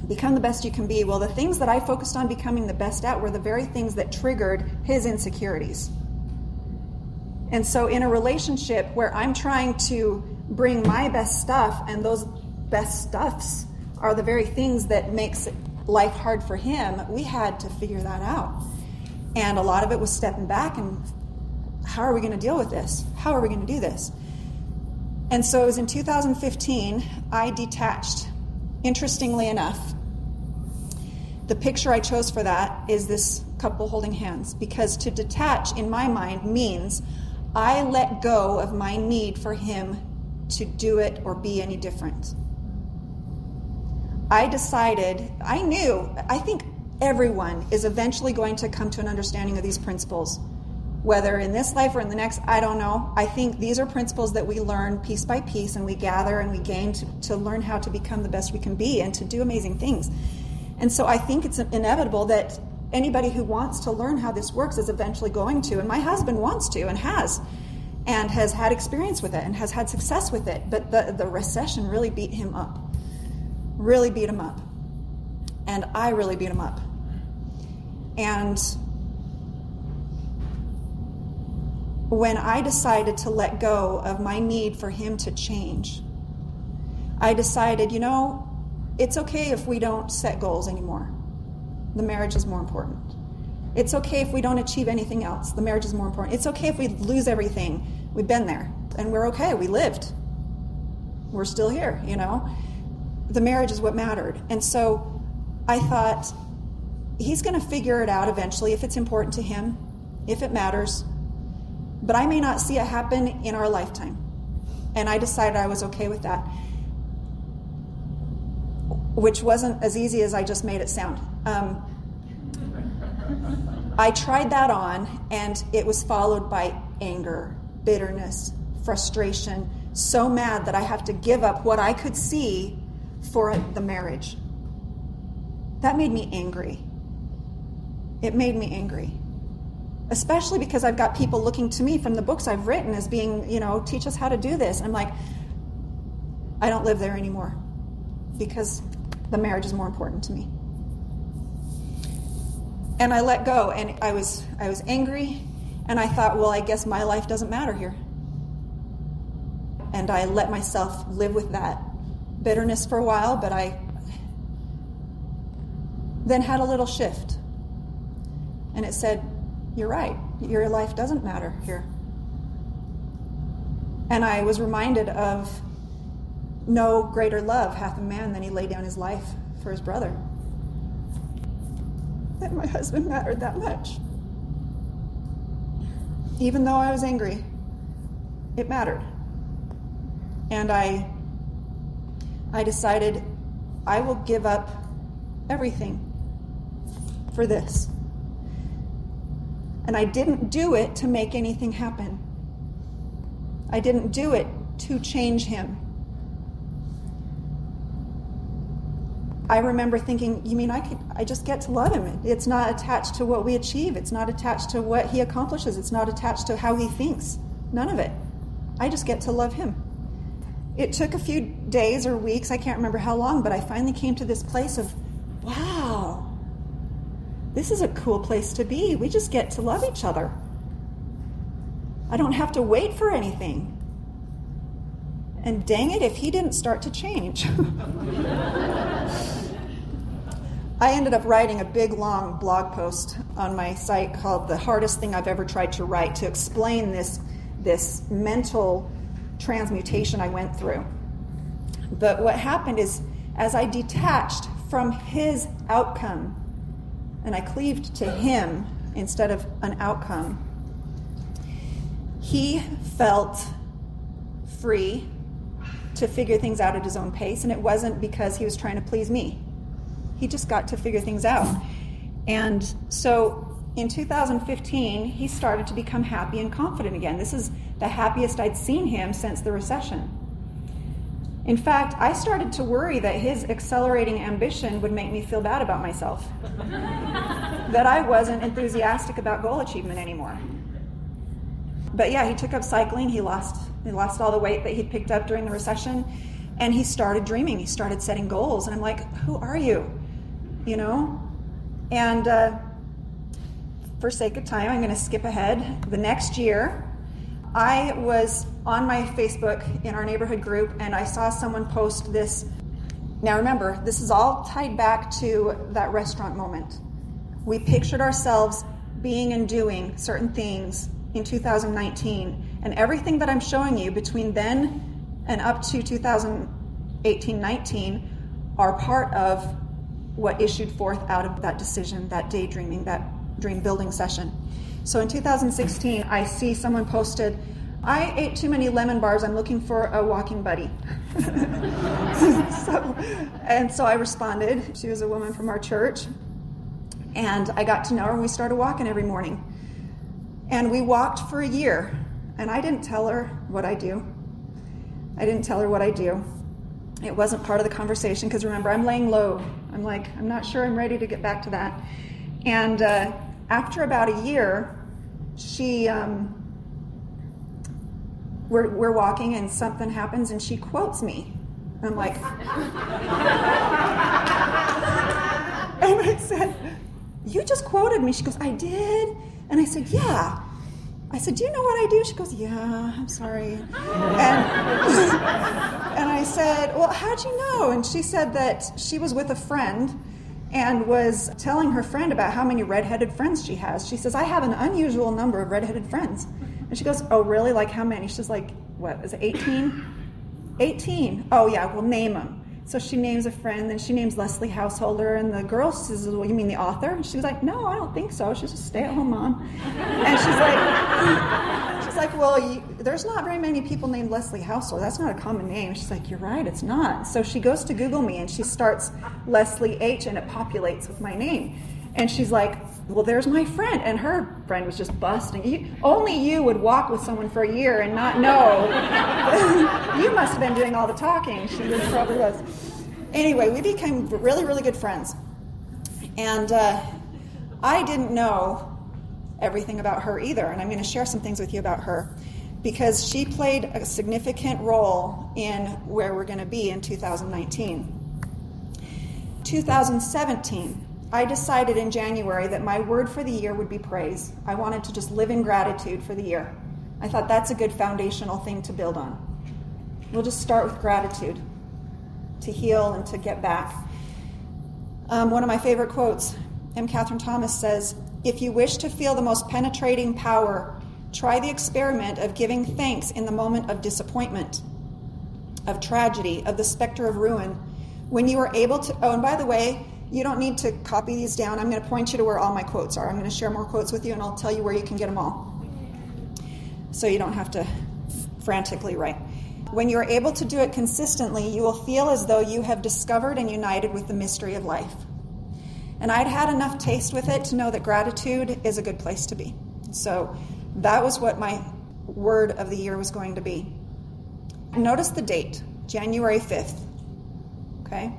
become the best you can be. Well, the things that I focused on becoming the best at were the very things that triggered his insecurities. And so in a relationship where I'm trying to bring my best stuff, and those best stuffs are the very things that makes life hard for him, we had to figure that out. And a lot of it was stepping back and how are we going to deal with this? How are we going to do this? And so it was in 2015, I detached. Interestingly enough, the picture I chose for that is this couple holding hands, because to detach in my mind means I let go of my need for him to do it or be any different. I decided, I think everyone is eventually going to come to an understanding of these principles. Whether in this life or in the next, I don't know. I think these are principles that we learn piece by piece and we gather and we gain to learn how to become the best we can be and to do amazing things. And so I think it's inevitable that anybody who wants to learn how this works is eventually going to. And my husband wants to and has had experience with it and has had success with it. But the recession really beat him up. Really beat him up. And I really beat him up. And when I decided to let go of my need for him to change, I decided, it's okay if we don't set goals anymore. The marriage is more important. It's okay if we don't achieve anything else. The marriage is more important. It's okay if we lose everything. We've been there, and we're okay. We lived. We're still here, The marriage is what mattered. And so I thought, he's going to figure it out eventually if it's important to him, if it matters. But I may not see it happen in our lifetime. And I decided I was okay with that. Which wasn't as easy as I just made it sound. I tried that on, and it was followed by anger, bitterness, frustration, so mad that I have to give up what I could see for the marriage. That made me angry. It made me angry. Especially because I've got people looking to me from the books I've written as being, teach us how to do this. I'm like, I don't live there anymore because the marriage is more important to me. And I let go, and I was angry, and I thought, well, I guess my life doesn't matter here. And I let myself live with that bitterness for a while, but I then had a little shift. And it said, you're right, your life doesn't matter here. And I was reminded of no greater love hath a man than he laid down his life for his brother. That my husband mattered that much. even though I was angry, it mattered. And I decided I will give up everything for this. And I didn't do it to make anything happen. I didn't do it to change him. I remember thinking, you mean I just get to love him? It's not attached to what we achieve. It's not attached to what he accomplishes. It's not attached to how he thinks. None of it. I just get to love him. It took a few days or weeks, I can't remember how long, but I finally came to this place of, wow, this is a cool place to be. We just get to love each other. I don't have to wait for anything. And dang it, if he didn't start to change. I ended up writing a big, long blog post on my site called The Hardest Thing I've Ever Tried to Write, to explain this mental transmutation I went through. But what happened is, as I detached from his outcome, and I cleaved to him instead of an outcome, he felt free to figure things out at his own pace, and it wasn't because he was trying to please me. He just got to figure things out. And so in 2015, he started to become happy and confident again. This is the happiest I'd seen him since the recession. In fact, I started to worry that his accelerating ambition would make me feel bad about myself. That I wasn't enthusiastic about goal achievement anymore. But yeah, he took up cycling. He lost all the weight that he'd picked up during the recession. And he started dreaming. He started setting goals. And I'm like, who are you? You know? And for sake of time, I'm going to skip ahead. The next year, I was on my Facebook in our neighborhood group, and I saw someone post this. Now remember, this is all tied back to that restaurant moment. We pictured ourselves being and doing certain things in 2019, and everything that I'm showing you between then and up to 2018-19 are part of what issued forth out of that decision, that daydreaming, that dream building session. So in 2016, I see someone posted, I ate too many lemon bars, I'm looking for a walking buddy. So I responded. She was a woman from our church, and I got to know her, and we started walking every morning. And we walked for a year, and I didn't tell her what I do. It wasn't part of the conversation, because remember, I'm laying low. I'm like, I'm not sure I'm ready to get back to that. And after about a year, we're walking and something happens and she quotes me. I'm like, and I said, you just quoted me. She goes, I did? And I said, yeah. I said, do you know what I do? She goes, yeah, I'm sorry. And I said, well, how'd you know? And she said that she was with a friend and was telling her friend about how many redheaded friends she has. She says, I have an unusual number of redheaded friends. And she goes, oh, really? Like how many? She's like, what, is it 18? 18. Oh, yeah, well, name them. So she names a friend, then she names Leslie Householder, and the girl says, well, you mean the author? And she was like, no, I don't think so. She's just a stay-at-home mom. And she's like, well, there's not very many people named Leslie Householder. That's not a common name. She's like, you're right, it's not. So she goes to Google me, and she starts Leslie H, and it populates with my name. And she's like, well, there's my friend. And her friend was just busting. Only you would walk with someone for a year and not know. You must have been doing all the talking. She probably was. Anyway, we became really, really good friends. And I didn't know everything about her either. And I'm going to share some things with you about her, because she played a significant role in where we're going to be in 2019. 2017. I decided in January that my word for the year would be praise. I wanted to just live in gratitude for the year. I thought that's a good foundational thing to build on. We'll just start with gratitude to heal and to get back. One of my favorite quotes, M. Catherine Thomas says, if you wish to feel the most penetrating power, try the experiment of giving thanks in the moment of disappointment, of tragedy, of the specter of ruin. When you are able to, oh, and by the way, you don't need to copy these down. I'm going to point you to where all my quotes are. I'm going to share more quotes with you, and I'll tell you where you can get them all. so you don't have to frantically write. When you are able to do it consistently, you will feel as though you have discovered and united with the mystery of life. And I'd had enough taste with it to know that gratitude is a good place to be. So that was what my word of the year was going to be. Notice the date, January 5th. Okay?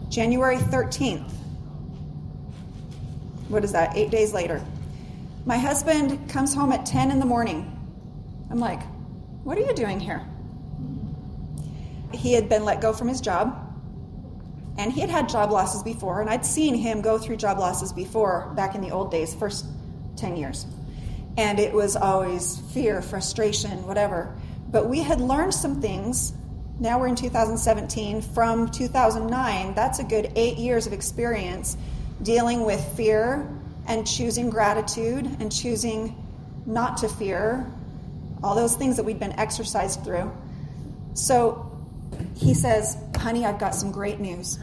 January 13th. What is that? 8 days later. My husband comes home at 10 in the morning. I'm like, what are you doing here? He had been let go from his job, and he had had job losses before, and I'd seen him go through job losses before back in the old days, first 10 years. And it was always fear, frustration, whatever. But we had learned some things. Now we're in 2017. From 2009, that's a good 8 years of experience dealing with fear and choosing gratitude and choosing not to fear, all those things that we'd been exercised through. So he says, honey, I've got some great news.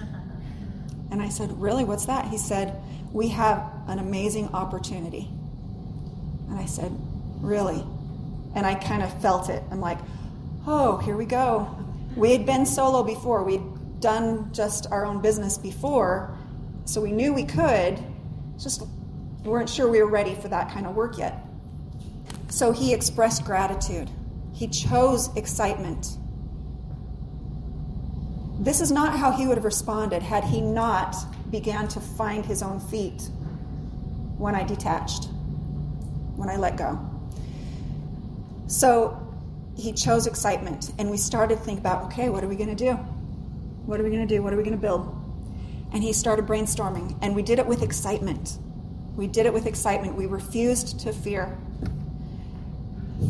And I said, really, what's that? He said, we have an amazing opportunity. And I said, really? And I kind of felt it. I'm like, oh, here we go. We had been solo before. We'd done just our own business before, so we knew we could, just we weren't sure we were ready for that kind of work yet. So he expressed gratitude. He chose excitement. This is not how he would have responded had he not began to find his own feet when I detached, when I let go. So he chose excitement, and we started to think about, okay, what are we going to do? What are we going to do? What are we going to build? And he started brainstorming, and we did it with excitement. We did it with excitement. We refused to fear.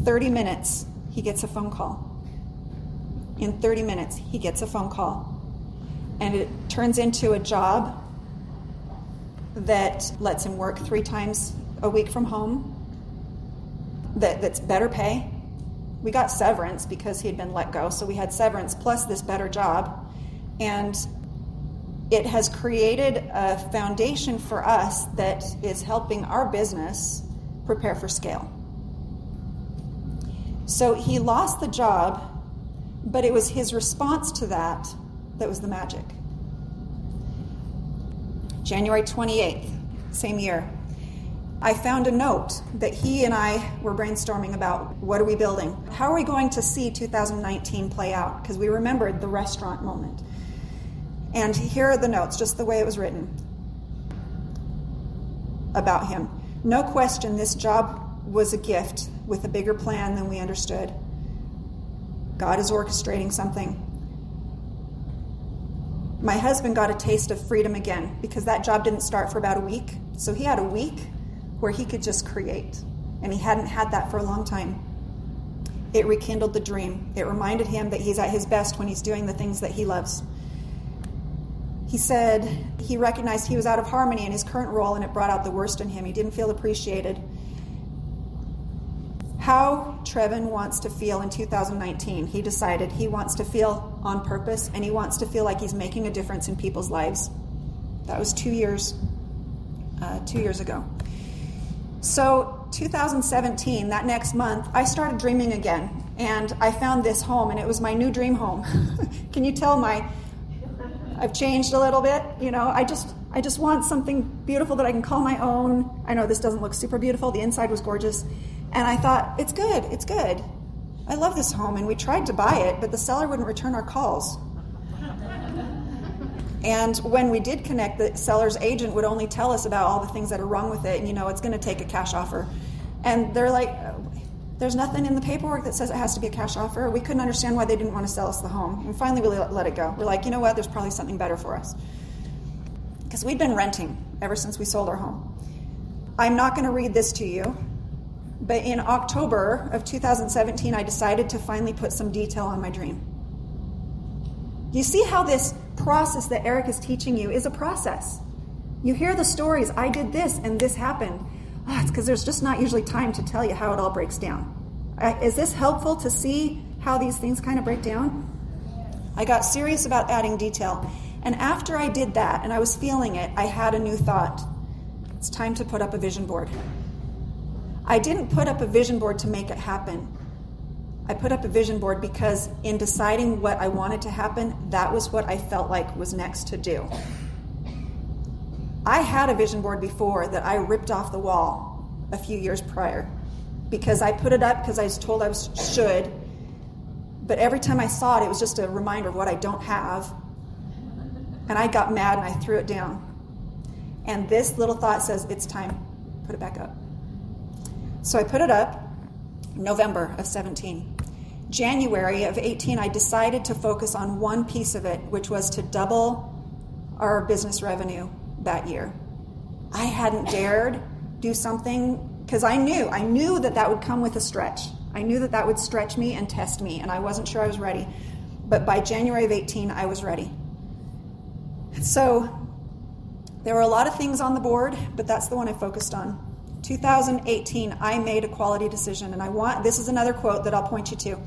30 minutes, he gets a phone call. In 30 minutes, he gets a phone call. And it turns into a job that lets him work 3 times a week from home, that's better pay. We got severance because he had been let go, so we had severance plus this better job. And it has created a foundation for us that is helping our business prepare for scale. So he lost the job, but it was his response to that that was the magic. January 28th, same year, I found a note that he and I were brainstorming about, what are we building? How are we going to see 2019 play out? Because we remembered the restaurant moment. And here are the notes, just the way it was written about him. No question, this job was a gift with a bigger plan than we understood. God is orchestrating something. My husband got a taste of freedom again because that job didn't start for about a week. So he had a week where he could just create. And he hadn't had that for a long time. It rekindled the dream. It reminded him that he's at his best when he's doing the things that he loves. He said he recognized he was out of harmony in his current role, and it brought out the worst in him. He didn't feel appreciated. How Trevin wants to feel in 2019, he decided he wants to feel on purpose, and he wants to feel like he's making a difference in people's lives. That was 2 years ago. So 2017, that next month, I started dreaming again, and I found this home, and it was my new dream home. Can you tell I've changed a little bit? You know, I just want something beautiful that I can call my own. I know this doesn't look super beautiful. The inside was gorgeous. And I thought, it's good. I love this home. And we tried to buy it, but the seller wouldn't return our calls. And when we did connect, the seller's agent would only tell us about all the things that are wrong with it. And, it's going to take a cash offer. And they're like, there's nothing in the paperwork that says it has to be a cash offer. We couldn't understand why they didn't want to sell us the home. And finally, we let it go. We're like, you know what? There's probably something better for us. Because we'd been renting ever since we sold our home. I'm not going to read this to you. But in October of 2017, I decided to finally put some detail on my dream. You see how this process that Eric is teaching you is a process. You hear the stories, I did this and this happened. It's because there's just not usually time to tell you how it all breaks down. Is this helpful to see how these things kind of break down? I got serious about adding detail. And after I did that, and I was feeling it, I had a new thought. It's time to put up a vision board. I didn't put up a vision board to make it happen. I put up a vision board because in deciding what I wanted to happen, that was what I felt like was next to do. I had a vision board before that I ripped off the wall a few years prior because I put it up because I was told I should, but every time I saw it, it was just a reminder of what I don't have, and I got mad and I threw it down. And this little thought says, it's time, put it back up. So I put it up November of 17. January of 18, I decided to focus on one piece of it, which was to double our business revenue that year. I hadn't dared do something because I knew that would come with a stretch. I knew that would stretch me and test me, and I wasn't sure I was ready. But by January of 18, I was ready. So there were a lot of things on the board, but that's the one I focused on. 2018, I made a quality decision, and this is another quote that I'll point you to.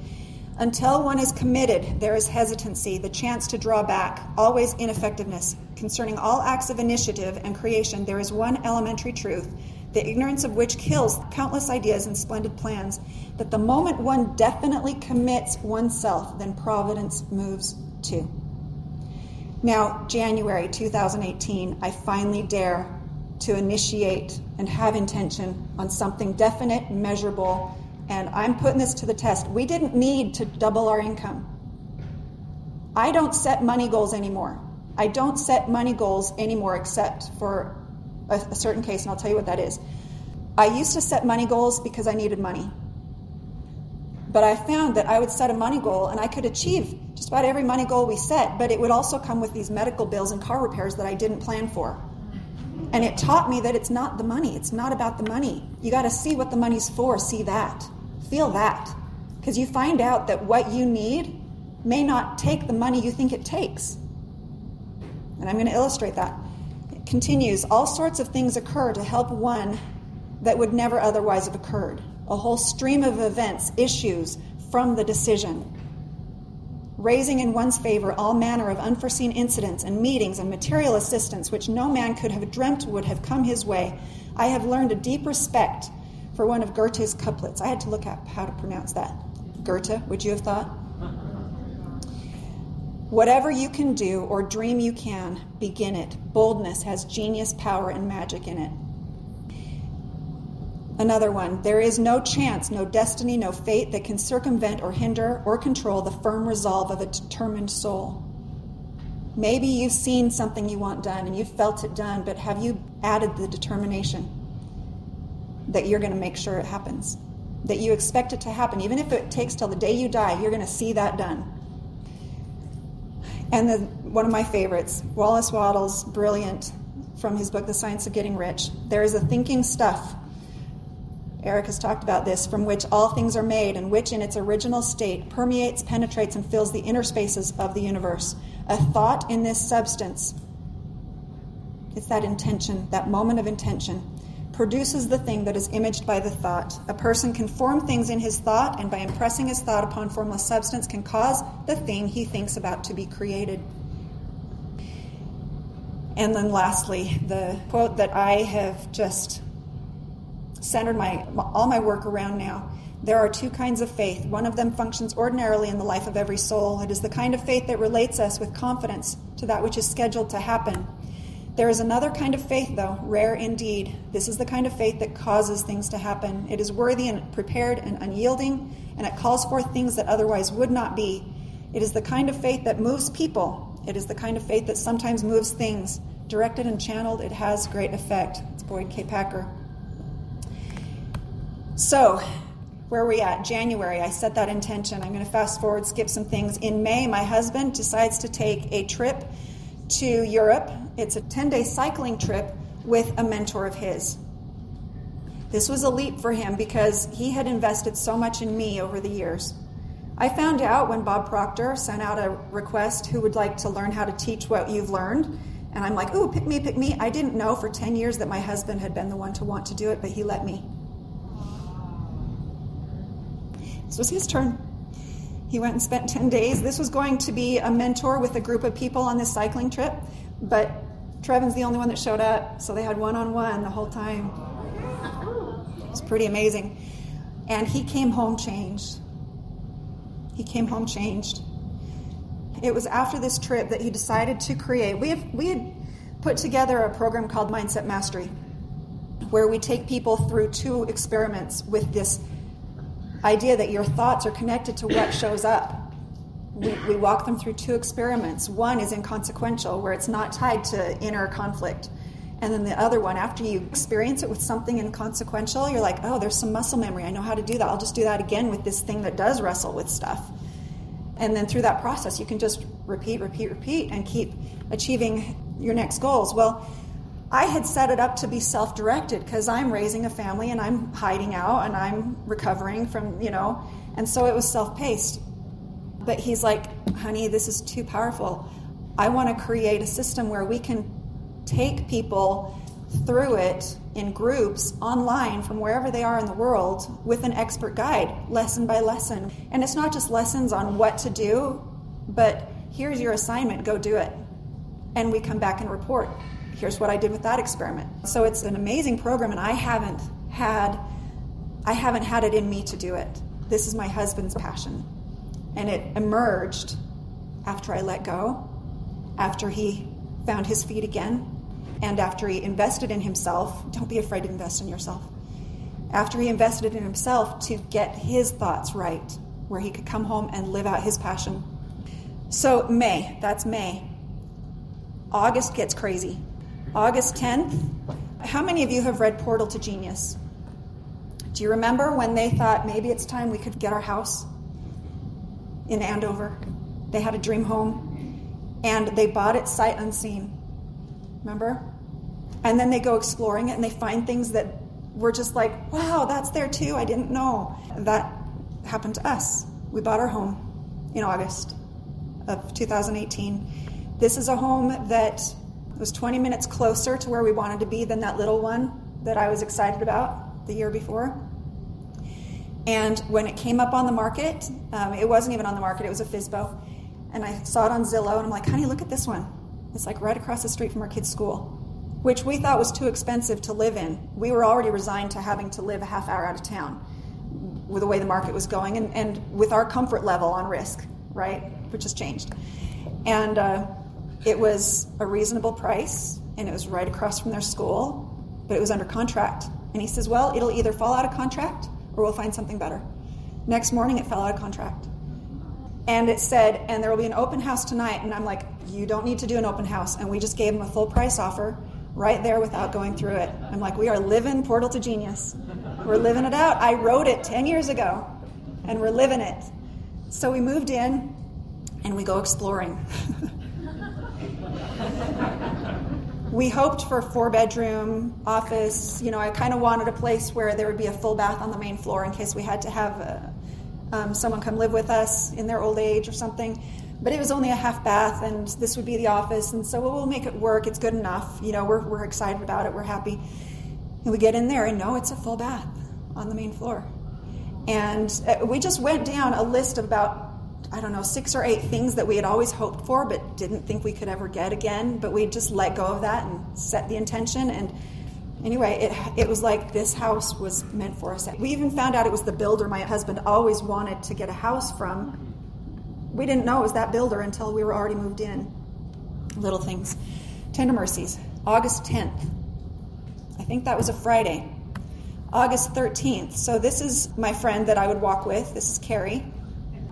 Until one is committed, there is hesitancy, the chance to draw back, always ineffectiveness. Concerning all acts of initiative and creation, there is one elementary truth, the ignorance of which kills countless ideas and splendid plans, that the moment one definitely commits oneself, then providence moves too. Now, January 2018, I finally dare to initiate and have intention on something definite, measurable, and I'm putting this to the test. We didn't need to double our income. I don't set money goals anymore. I don't set money goals anymore except for a certain case, and I'll tell you what that is. I used to set money goals because I needed money. But I found that I would set a money goal and I could achieve just about every money goal we set, but it would also come with these medical bills and car repairs that I didn't plan for. And it taught me that it's not the money. It's not about the money. You got to see what the money's for. See that. Feel that. Because you find out that what you need may not take the money you think it takes. And I'm going to illustrate that. It continues. All sorts of things occur to help one that would never otherwise have occurred. A whole stream of events issues from the decision, raising in one's favor all manner of unforeseen incidents and meetings and material assistance which no man could have dreamt would have come his way. I have learned a deep respect for one of Goethe's couplets. I had to look up how to pronounce that. Goethe, would you have thought? Whatever you can do or dream you can, begin it. Boldness has genius, power, and magic in it. Another one, there is no chance, no destiny, no fate that can circumvent or hinder or control the firm resolve of a determined soul. Maybe you've seen something you want done and you've felt it done, but have you added the determination that you're going to make sure it happens? That you expect it to happen, even if it takes till the day you die, you're going to see that done. And one of my favorites, Wallace Wattles, brilliant, from his book, The Science of Getting Rich. There is a thinking stuff, Eric has talked about this, from which all things are made and which in its original state permeates, penetrates, and fills the inner spaces of the universe. A thought in this substance, it's that intention, that moment of intention, produces the thing that is imaged by the thought. A person can form things in his thought, and by impressing his thought upon formless substance can cause the thing he thinks about to be created. And then lastly, the quote that I have just centered all my work around now. There are two kinds of faith. One of them functions ordinarily in the life of every soul. It is the kind of faith that relates us with confidence to that which is scheduled to happen. There is another kind of faith, though, rare indeed. This is the kind of faith that causes things to happen. It is worthy and prepared and unyielding, and it calls forth things that otherwise would not be. It is the kind of faith that moves people. It is the kind of faith that sometimes moves things. Directed and channeled, it has great effect. It's Boyd K. Packer. So, where are we at? January, I set that intention. I'm going to fast forward, skip some things. In May, my husband decides to take a trip to Europe. It's a 10-day cycling trip with a mentor of his. This was a leap for him because he had invested so much in me over the years. I found out when Bob Proctor sent out a request who would like to learn how to teach what you've learned. And I'm like, ooh, pick me, pick me. I didn't know for 10 years that my husband had been the one to want to do it, but he let me. This was his turn. He went and spent 10 days. This was going to be a mentor with a group of people on this cycling trip, but Trevin's the only one that showed up, so they had one-on-one the whole time. It's pretty amazing. And he came home changed. He came home changed. It was after this trip that he decided to create. We had put together a program called Mindset Mastery, where we take people through 2 experiments with this idea that your thoughts are connected to what shows up. We walk them through 2 experiments. One is inconsequential, where it's not tied to inner conflict. And then the other one, after you experience it with something inconsequential, you're like, oh, there's some muscle memory. I know how to do that. I'll just do that again with this thing that does wrestle with stuff. And then through that process, you can just repeat, and keep achieving your next goals. Well, I had set it up to be self-directed because I'm raising a family and I'm hiding out and I'm recovering from, and so it was self-paced. But he's like, honey, this is too powerful. I want to create a system where we can take people through it in groups online from wherever they are in the world with an expert guide, lesson by lesson. And it's not just lessons on what to do, but here's your assignment, go do it. And we come back and report. Here's what I did with that experiment. So it's an amazing program, and I haven't had it in me to do it. This is my husband's passion. And it emerged after I let go, after he found his feet again, and after he invested in himself. Don't be afraid to invest in yourself. After he invested in himself to get his thoughts right, where he could come home and live out his passion. So May, that's May. August gets crazy. August 10th, how many of you have read Portal to Genius? Do you remember when they thought maybe it's time we could get our house in Andover? They had a dream home, and they bought it sight unseen. Remember? And then they go exploring it, and they find things that were just like, wow, that's there too, I didn't know. That happened to us. We bought our home in August of 2018. This is a home that was 20 minutes closer to where we wanted to be than that little one that I was excited about the year before. And when it came up on the market, it wasn't even on the market, it was a FSBO. And I saw it on Zillow, and I'm like, honey, look at this one. It's like right across the street from our kids' school, which we thought was too expensive to live in. We were already resigned to having to live a half hour out of town with the way the market was going, and with our comfort level on risk, right, which has changed. And it was a reasonable price, and it was right across from their school, but it was under contract. And he says, well, it'll either fall out of contract or we'll find something better. Next morning, it fell out of contract. And it said, and there will be an open house tonight. And I'm like, you don't need to do an open house. And we just gave him a full price offer right there without going through it. I'm like, we are living Portal to Genius. We're living it out. I wrote it 10 years ago, and we're living it. So we moved in, and we go exploring. We hoped for a 4-bedroom office. I kind of wanted a place where there would be a full bath on the main floor in case we had to have someone come live with us in their old age or something. But it was only a half bath, and this would be the office. And so we'll make it work. It's good enough. We're excited about it. We're happy. And we get in there, and no, it's a full bath on the main floor. And we just went down a list of about 6 or 8 things that we had always hoped for but didn't think we could ever get again. But we just let go of that and set the intention. And anyway, it was like this house was meant for us. We even found out it was the builder my husband always wanted to get a house from. We didn't know it was that builder until we were already moved in. Little things. Tender Mercies, August 10th. I think that was a Friday. August 13th. So this is my friend that I would walk with. This is Carrie.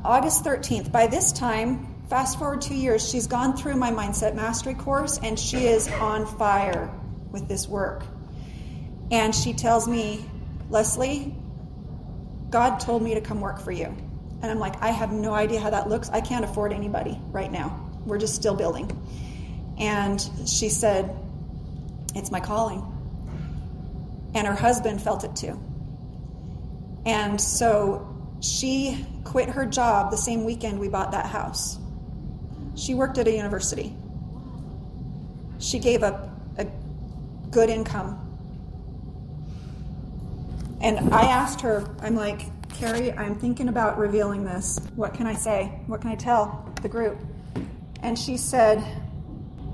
August 13th. By this time, fast forward 2 years, she's gone through my Mindset Mastery course, and she is on fire with this work. And she tells me, Leslie, God told me to come work for you. And I'm like, I have no idea how that looks. I can't afford anybody right now. We're just still building. And she said, it's my calling. And her husband felt it too. And so she quit her job the same weekend we bought that house. She worked at a university. She gave up a good income. And I asked her, I'm like, Carrie, I'm thinking about revealing this. What can I say? What can I tell the group? And she said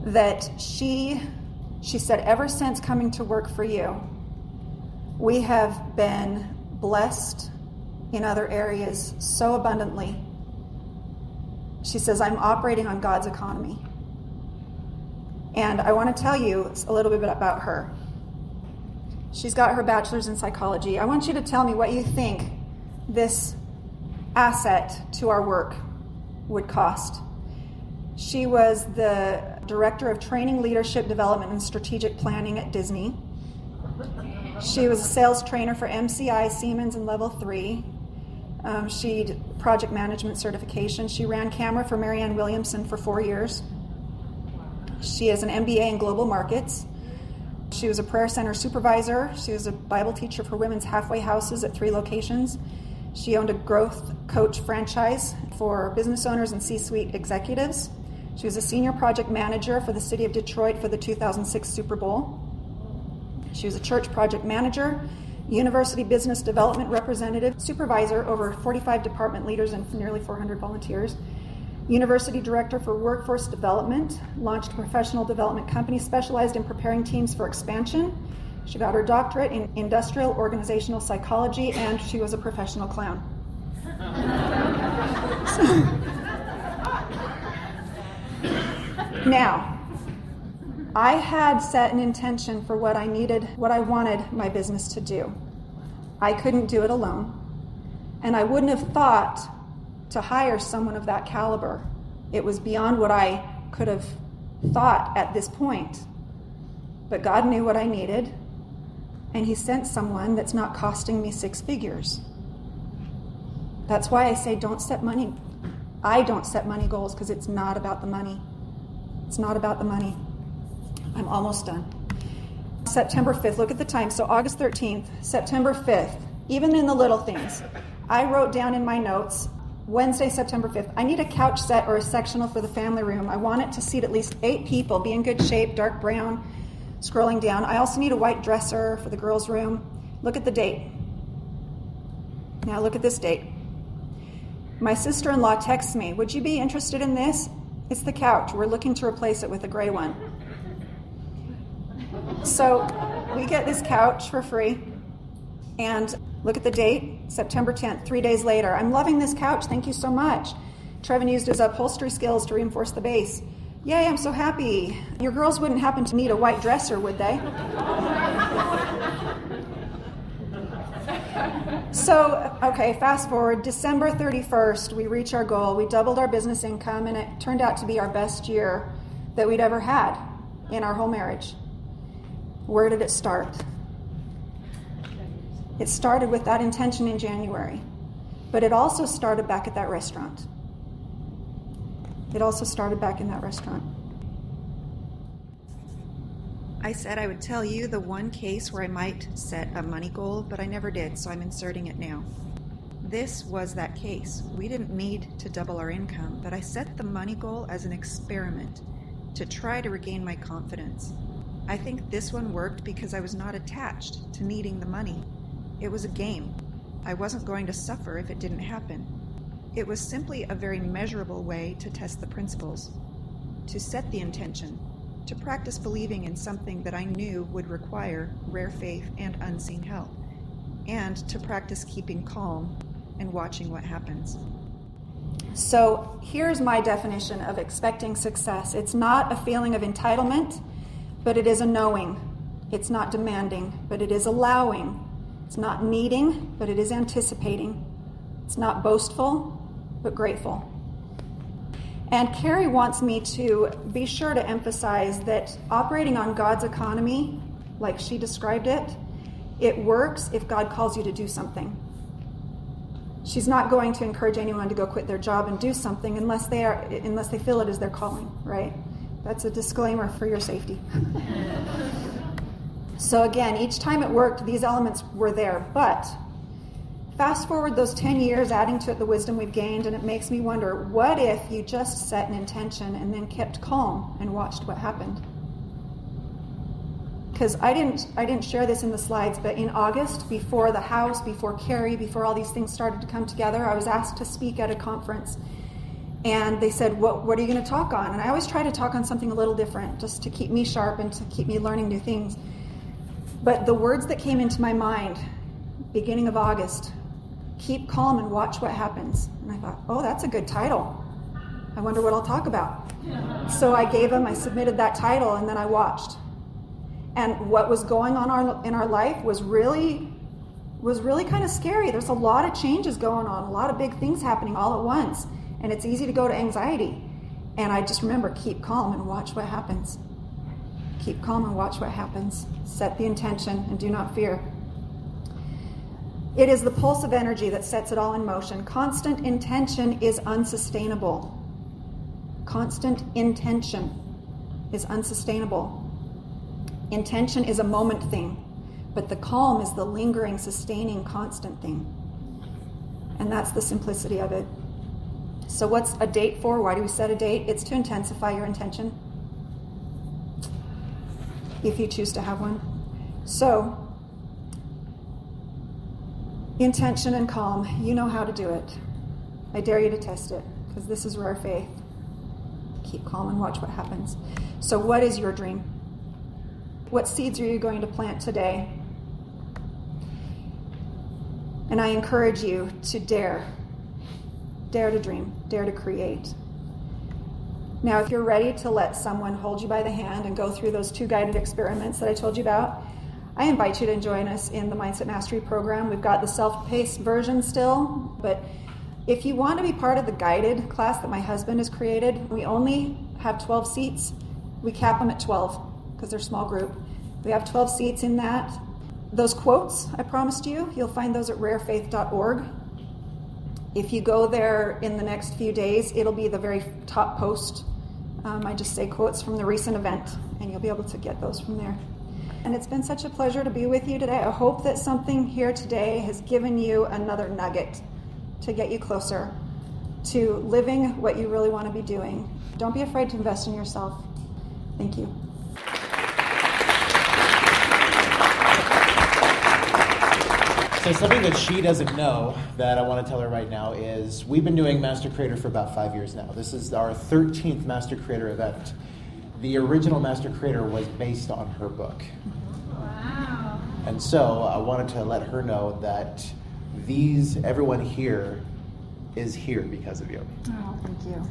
that she said, ever since coming to work for you, We have been blessed in other areas so abundantly. She says, I'm operating on God's economy. And I want to tell you a little bit about her. She's got her bachelor's in psychology. I want you to tell me what you think this asset to our work would cost. She was the director of training, leadership development, and strategic planning at Disney. She was a sales trainer for MCI, Siemens, and Level 3. She did project management certification. She ran camera for Marianne Williamson for 4 years. She has an MBA in global markets. She was a prayer center supervisor. She was a Bible teacher for women's halfway houses at 3 locations. She owned a growth coach franchise for business owners and C-suite executives. She was a senior project manager for the city of Detroit for the 2006 Super Bowl. She was a church project manager, university business development representative, supervisor over 45 department leaders and nearly 400 volunteers, university director for workforce development, launched a professional development company specialized in preparing teams for expansion. She got her doctorate in industrial organizational psychology, and she was a professional clown. Now, I had set an intention for what I wanted my business to do. I couldn't do it alone, and I wouldn't have thought to hire someone of that caliber. It was beyond what I could have thought at this point. But God knew what I needed, and He sent someone that's not costing me 6 figures. That's why I say I don't set money goals, because it's not about the money. It's not about the money. I'm almost done. September 5th, look at the time. So August 13th, September 5th, even in the little things. I wrote down in my notes, Wednesday, September 5th, I need a couch set or a sectional for the family room. I want it to seat at least 8 people, be in good shape, dark brown, scrolling down. I also need a white dresser for the girls' room. Look at the date. Now look at this date. My sister-in-law texts me, would you be interested in this? It's the couch. We're looking to replace it with a gray one. So we get this couch for free, and look at the date, September 10th, 3 days later. I'm loving this couch. Thank you so much. Trevin used his upholstery skills to reinforce the base. Yay, I'm so happy. Your girls wouldn't happen to need a white dresser, would they? So, okay, fast forward, December 31st, we reach our goal. We doubled our business income, and it turned out to be our best year that we'd ever had in our whole marriage. Where did it start? It started with that intention in January, but it also started back at that restaurant. It also started back in that restaurant. I said I would tell you the one case where I might set a money goal, but I never did, so I'm inserting it now. This was that case. We didn't need to double our income, but I set the money goal as an experiment to try to regain my confidence. I think this one worked because I was not attached to needing the money. It was a game. I wasn't going to suffer if it didn't happen. It was simply a very measurable way to test the principles, to set the intention, to practice believing in something that I knew would require rare faith and unseen help, and to practice keeping calm and watching what happens. So here's my definition of expecting success. It's not a feeling of entitlement, but it is a knowing. It's not demanding, but it is allowing. It's not needing, but it is anticipating. It's not boastful, but grateful. And Carrie wants me to be sure to emphasize that operating on God's economy, like she described it, it works if God calls you to do something. She's not going to encourage anyone to go quit their job and do something unless they feel it is their calling, right? That's a disclaimer for your safety. So again, each time it worked, these elements were there. But fast forward those 10 years, adding to it the wisdom we've gained, and it makes me wonder, what if you just set an intention and then kept calm and watched what happened? Because I didn't share this in the slides, but in August, before the house, before Carrie, before all these things started to come together, I was asked to speak at a conference. And they said, what are you going to talk on? And I always try to talk on something a little different, just to keep me sharp and to keep me learning new things. But the words that came into my mind, beginning of August, keep calm and watch what happens. And I thought, oh, that's a good title. I wonder what I'll talk about. So I submitted that title, and then I watched. And what was going on in our life was really kind of scary. There's a lot of changes going on, a lot of big things happening all at once. And it's easy to go to anxiety. And I just remember, keep calm and watch what happens. Keep calm and watch what happens. Set the intention and do not fear. It is the pulse of energy that sets it all in motion. Constant intention is unsustainable. Constant intention is unsustainable. Intention is a moment thing, but the calm is the lingering, sustaining, constant thing. And that's the simplicity of it. So what's a date for? Why do we set a date? It's to intensify your intention, if you choose to have one. So, intention and calm, you know how to do it. I dare you to test it, because this is rare faith. Keep calm and watch what happens. So what is your dream? What seeds are you going to plant today? And I encourage you to dare to dream, dare to create. Now, if you're ready to let someone hold you by the hand and go through those 2 guided experiments that I told you about, I invite you to join us in the Mindset Mastery program. We've got the self-paced version still, but if you want to be part of the guided class that my husband has created, we only have 12 seats. We cap them at 12 because they're a small group. We have 12 seats in that. Those quotes I promised you, you'll find those at rarefaith.org. If you go there in the next few days, it'll be the very top post. I just say quotes from the recent event, and you'll be able to get those from there. And it's been such a pleasure to be with you today. I hope that something here today has given you another nugget to get you closer to living what you really want to be doing. Don't be afraid to invest in yourself. Thank you. So something that she doesn't know that I want to tell her right now is we've been doing Master Creator for about 5 years now. This is our 13th Master Creator event. The original Master Creator was based on her book. Wow. And so I wanted to let her know that everyone here is here because of you. Oh, thank you.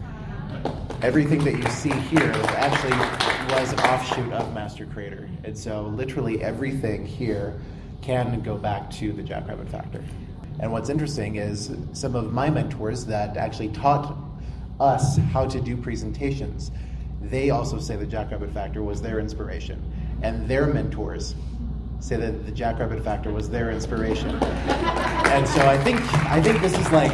Everything that you see here actually was an offshoot of Master Creator. And so literally everything here can go back to the Jackrabbit Factor. And what's interesting is some of my mentors that actually taught us how to do presentations, they also say the Jackrabbit Factor was their inspiration. And their mentors say that the Jackrabbit Factor was their inspiration. And so I think this is like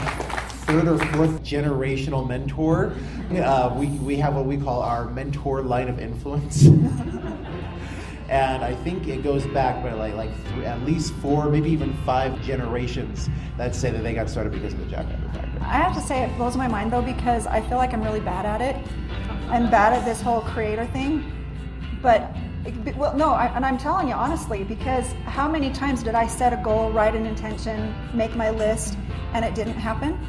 3rd or 4th generational mentor. We have what we call our mentor line of influence. And I think it goes back by at least 4, maybe even 5 generations that say that they got started because of the Jackrabbit Factor. I have to say it blows my mind though, because I feel like I'm really bad at it. I'm bad at this whole creator thing. And I'm telling you honestly, because how many times did I set a goal, write an intention, make my list, and it didn't happen?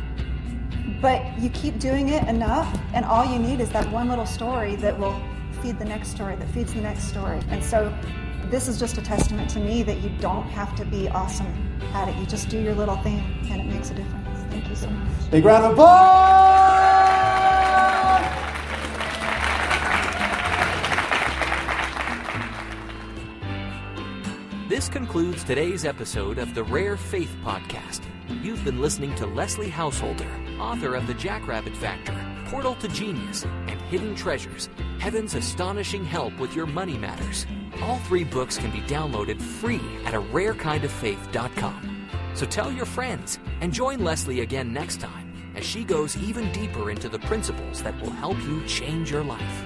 But you keep doing it enough, and all you need is that one little story that will feed the next story, that feeds the next story. And so this is just a testament to me that you don't have to be awesome at it. You just do your little thing, and it makes a difference. Thank you so much. Big round of applause! This concludes today's episode of the Rare Faith Podcast. You've been listening to Leslie Householder, author of The Jackrabbit Factor, Portal to Genius, and Hidden Treasures, Heaven's Astonishing Help with Your Money Matters. All 3 books can be downloaded free at rarekindoffaith.com. So tell your friends and join Leslie again next time as she goes even deeper into the principles that will help you change your life.